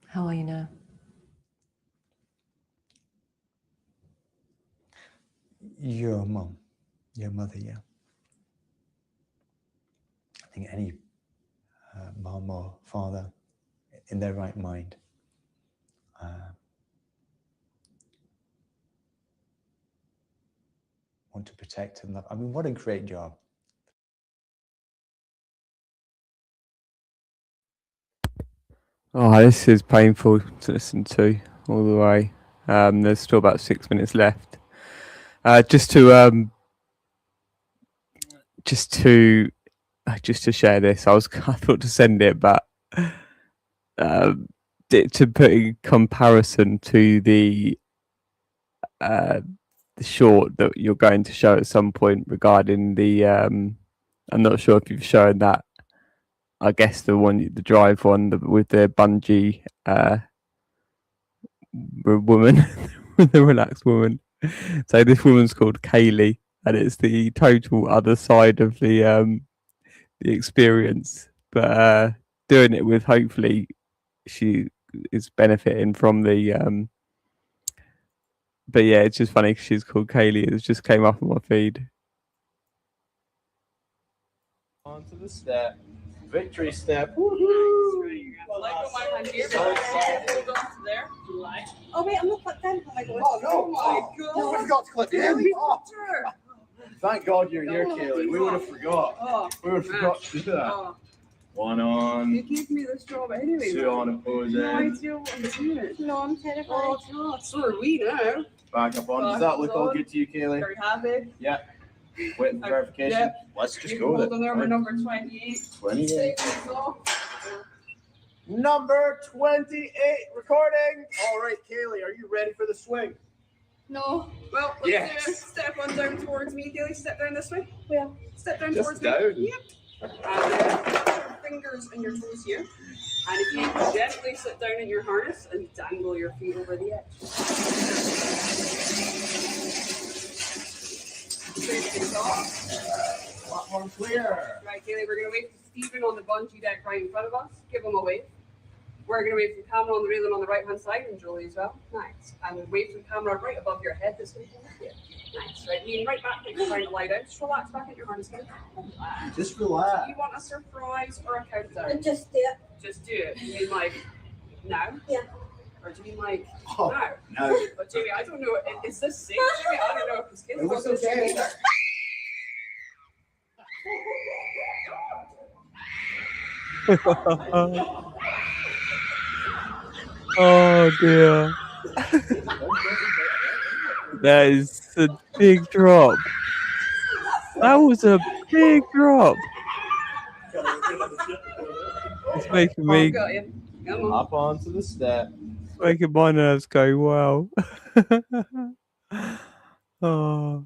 How are you now? Your mum, your mother, yeah. I think any mum or father in their right mind want to protect and love. I mean, what a great job. Oh, this is painful to listen to all the way. There's still about 6 minutes left. Just to share this, I thought to send it, but to put in comparison to the short that you're going to show at some point regarding the I'm not sure if you've shown that. I guess the drive one with the bungee woman, the relaxed woman. So this woman's called Kaylee, and it's the total other side of the experience. But doing it with, hopefully, she is benefiting from the. But yeah, it's just funny 'cause she's called Kaylee. It just came up on my feed. Onto the step. Victory step. Woohoo! So excited. Oh wait, I'm not clipped in. Oh my god. Oh no! Oh my god. No, I forgot to clip in. Oh. Thank God you're here, Kaylee. We would have forgot. Oh, We would have forgot to do that. oh. One You on, gave me this job anyway. two on opposing. No idea what I'm doing. No, I'm terrified. Oh god, so are we now. Back up on. Does that look all good to you, Kaylee? Very happy. Yeah. Waiting for verification. Yeah. Let's just You go with hold it. on there, we're Right. number 28. 28. Take these off. Number 28 recording. All right, Kaylee, are you ready for the swing? No. Well, let's Yes. do it. Step on down towards me, Kaylee. Step down this way. Where? Step down Just towards down? me. Yep. And put your fingers and your toes here. And if you gently sit down in your harness and dangle your feet over the edge. Straight things off. Platform clear. Right, Kaylee, we're going to wait for Stephen on the bungee deck right in front of us. Give him a wave. We're going to wait for the camera on the railing on the right hand side, and Jolie as well. Nice. And wait for the camera right above your head this way. Yeah. Nice. Right, lean right back, like you're trying to lie down. Just relax back in your harness. Relax. Just Do relax. you want a surprise or a countdown? Just do it. Just do it. Do you mean like now? Yeah. Or do you mean like Oh, now? no. But Jamie, I don't know. Is this safe, Jamie? I don't know. Because kids It looks love this okay. Jamie. Oh dear. That is a big drop. That was a big drop. It's making I've me, got you. Come on. Hop onto the step. making my nerves go well. Oh,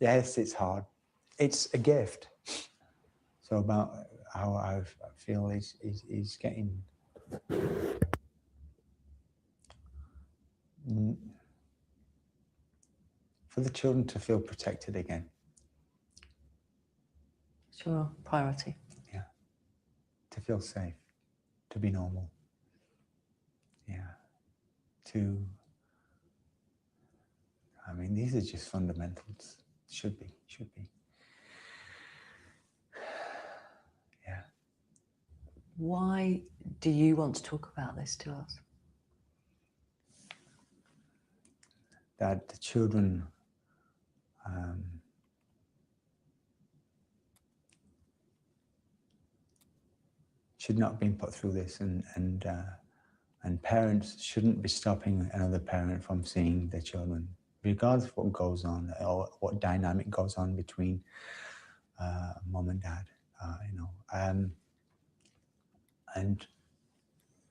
Yes, it's hard. It's a gift. So about how I feel he's getting for the children to feel protected again. It's your priority. Yeah. To feel safe, to be normal. Yeah. I mean, these are just fundamentals. Should be. Yeah. Why do you want to talk about this to us? That the children should not have been put through this, and parents shouldn't be stopping another parent from seeing their children, regardless of what goes on or what dynamic goes on between mom and dad, and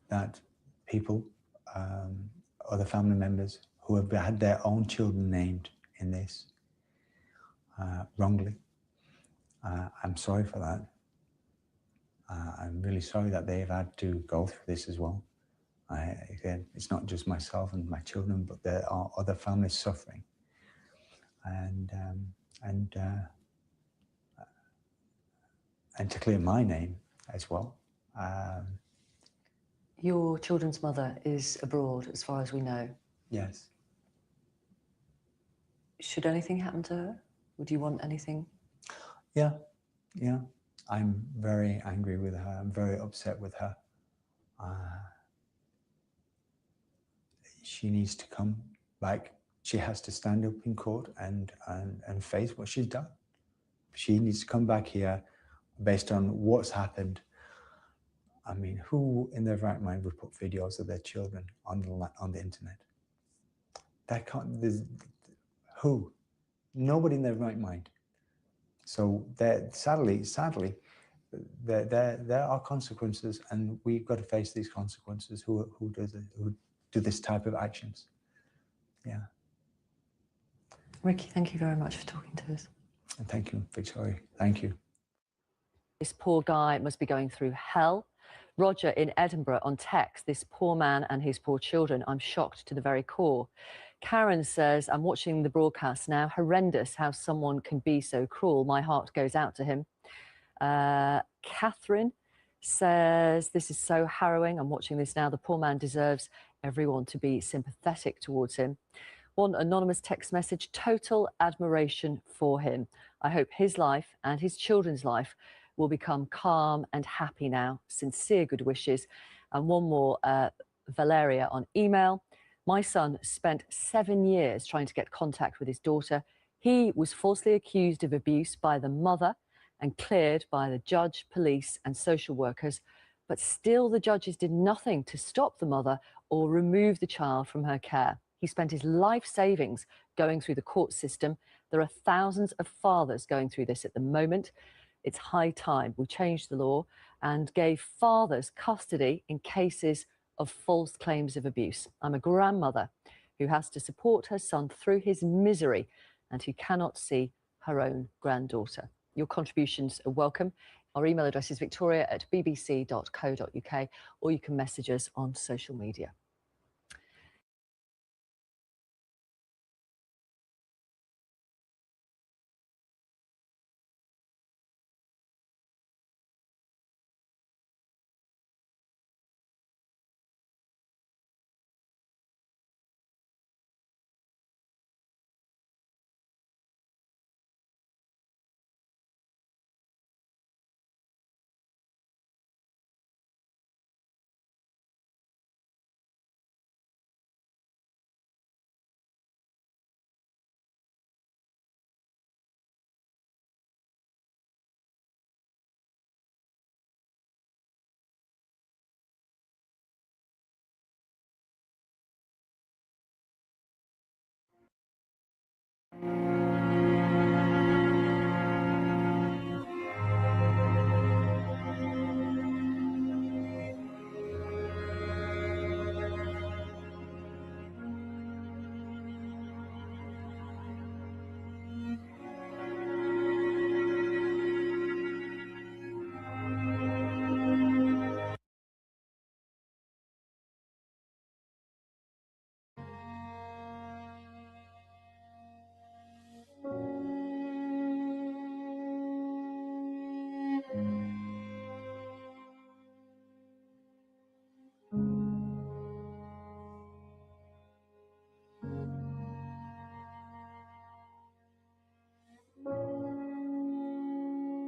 that people, other family members who have had their own children named in this wrongly. I'm sorry for that. I'm really sorry that they've had to go through this as well. Again, it's not just myself and my children, but there are other families suffering. And to clear my name as well. Your children's mother is abroad, as far as we know. Yes. Should anything happen to her? Would you want anything? Yeah. I'm very angry with her. I'm very upset with her. She needs to come back. She has to stand up in court and face what she's done. She needs to come back here based on what's happened. I mean, who in their right mind would put videos of their children on the internet? That can't. Who? Nobody in their right mind. So sadly, there are consequences, and we've got to face these consequences. Who do this type of actions? Yeah. Ricky, thank you very much for talking to us. And thank you, Victoria. Thank you. This poor guy must be going through hell. Roger in Edinburgh on text, this poor man and his poor children. I'm shocked to the very core. Karen says, I'm watching the broadcast now. Horrendous how someone can be so cruel. My heart goes out to him. Catherine says, this is so harrowing. I'm watching this now. The poor man deserves everyone to be sympathetic towards him. One anonymous text message, total admiration for him. I hope his life and his children's life will become calm and happy now. Sincere good wishes. And one more, Valeria on email. My son spent 7 years trying to get contact with his daughter. He was falsely accused of abuse by the mother and cleared by the judge, police and social workers. But still the judges did nothing to stop the mother or remove the child from her care. He spent his life savings going through the court system. There are thousands of fathers going through this at the moment. It's high time we changed the law and gave fathers custody in cases of false claims of abuse. I'm a grandmother who has to support her son through his misery and who cannot see her own granddaughter. Your contributions are welcome. Our email address is victoria@bbc.co.uk, or you can message us on social media.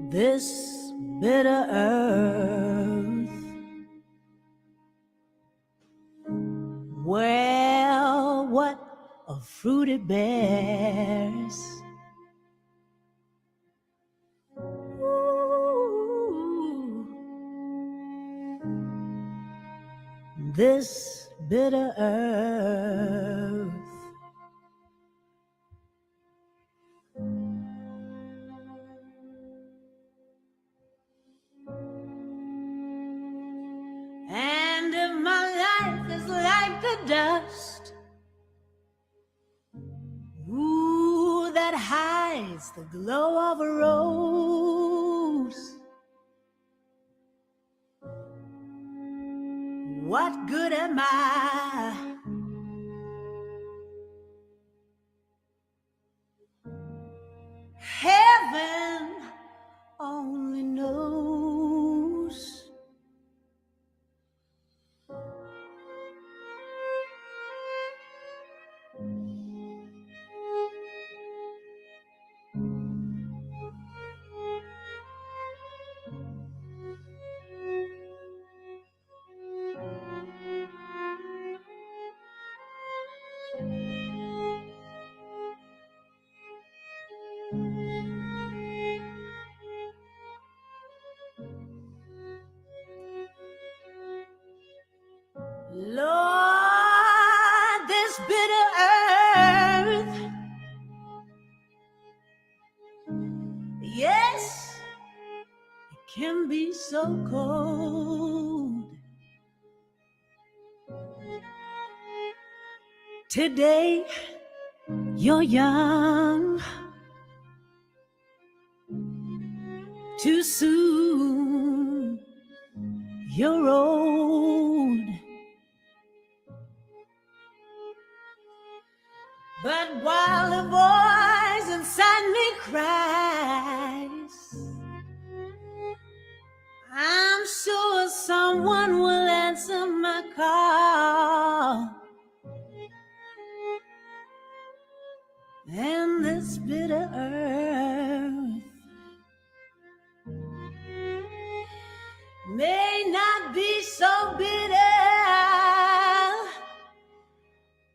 this bitter earth. Well, what a fruit it bears. Ooh, this bitter earth. And if my life is like the dust, ooh, that hides the glow of a rose, what good am I? Heaven only knows. Lord, this bitter earth, yes, it can be so cold. Today, you're young, too soon, you're old. But while the voice inside me cries, I'm sure someone will answer my call. And this bitter earth may not be so bitter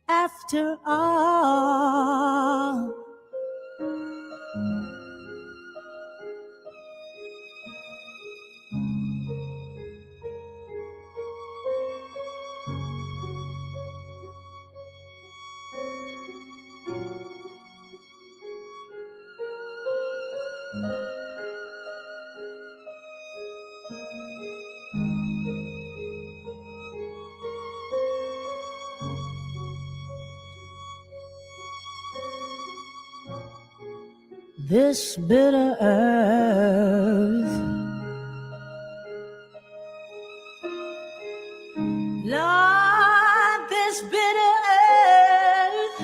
after all. This bitter earth, Lord, this bitter earth,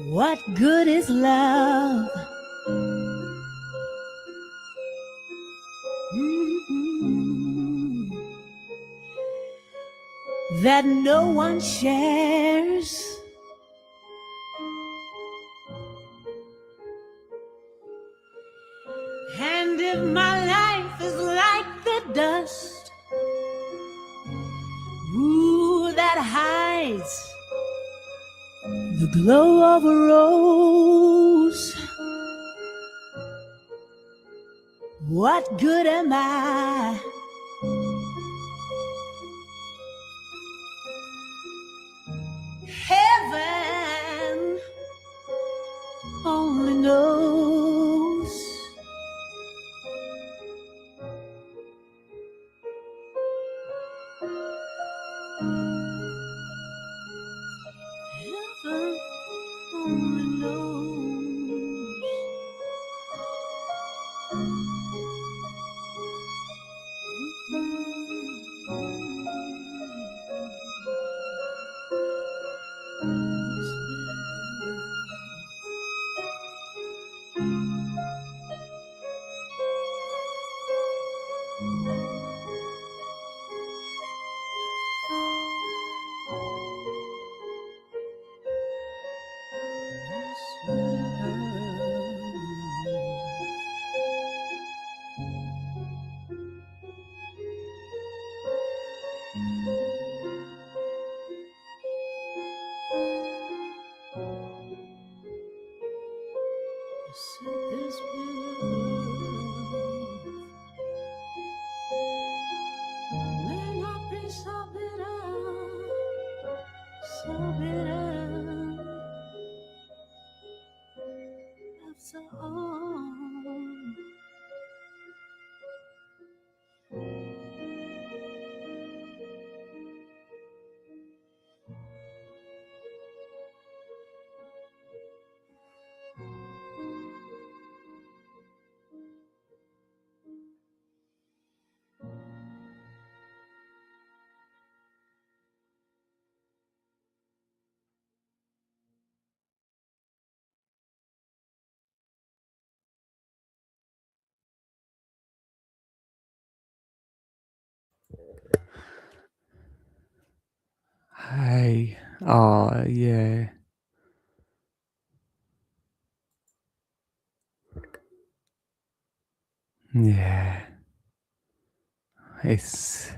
what good is love? That no one shares. And if my life is like the dust, ooh, that hides the glow of a rose, what good am I? Heaven only knows. Heaven only knows. so bitter after all. Hey. Oh, yeah. Yeah. It's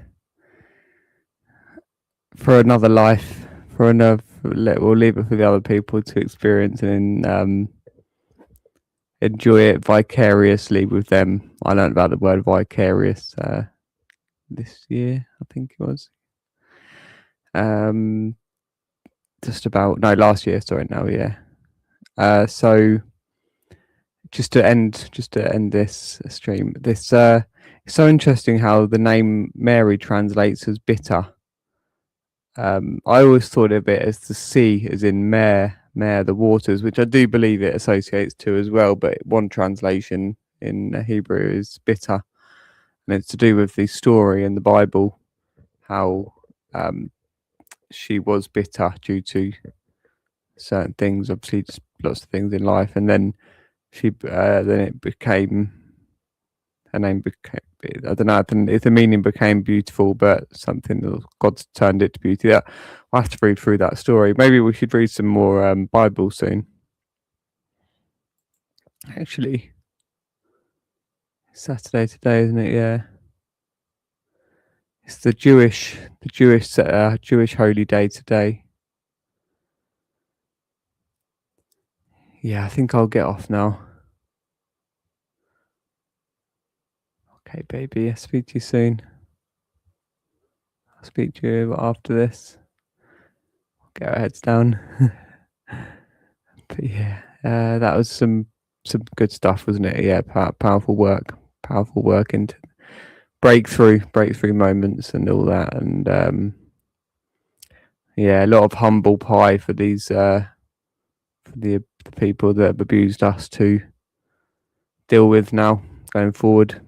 for another life. For another, we'll leave it for the other people to experience and enjoy it vicariously with them. I learned about the word vicarious this year, I think it was. Last year. Sorry, now, yeah. So just to end this stream, it's so interesting how the name Mary translates as bitter. I always thought of it as the sea, as in mare, the waters, which I do believe it associates to as well. But one translation in Hebrew is bitter, and it's to do with the story in the Bible, how she was bitter due to certain things, obviously just lots of things in life, and then then it became, her name became, I don't know if the meaning became beautiful, but something that God turned it to beauty. That I have to read through that story. Maybe we should read some more Bible soon. Actually, it's Saturday today, isn't it? Yeah, it's the Jewish holy day today. Yeah, I think I'll get off now. Okay, baby. I'll speak to you soon. I'll speak to you after this. Get our heads down. But yeah, that was some good stuff, wasn't it? Yeah, powerful work into breakthrough moments and all that, and yeah, a lot of humble pie for these for the people that have abused us to deal with now going forward.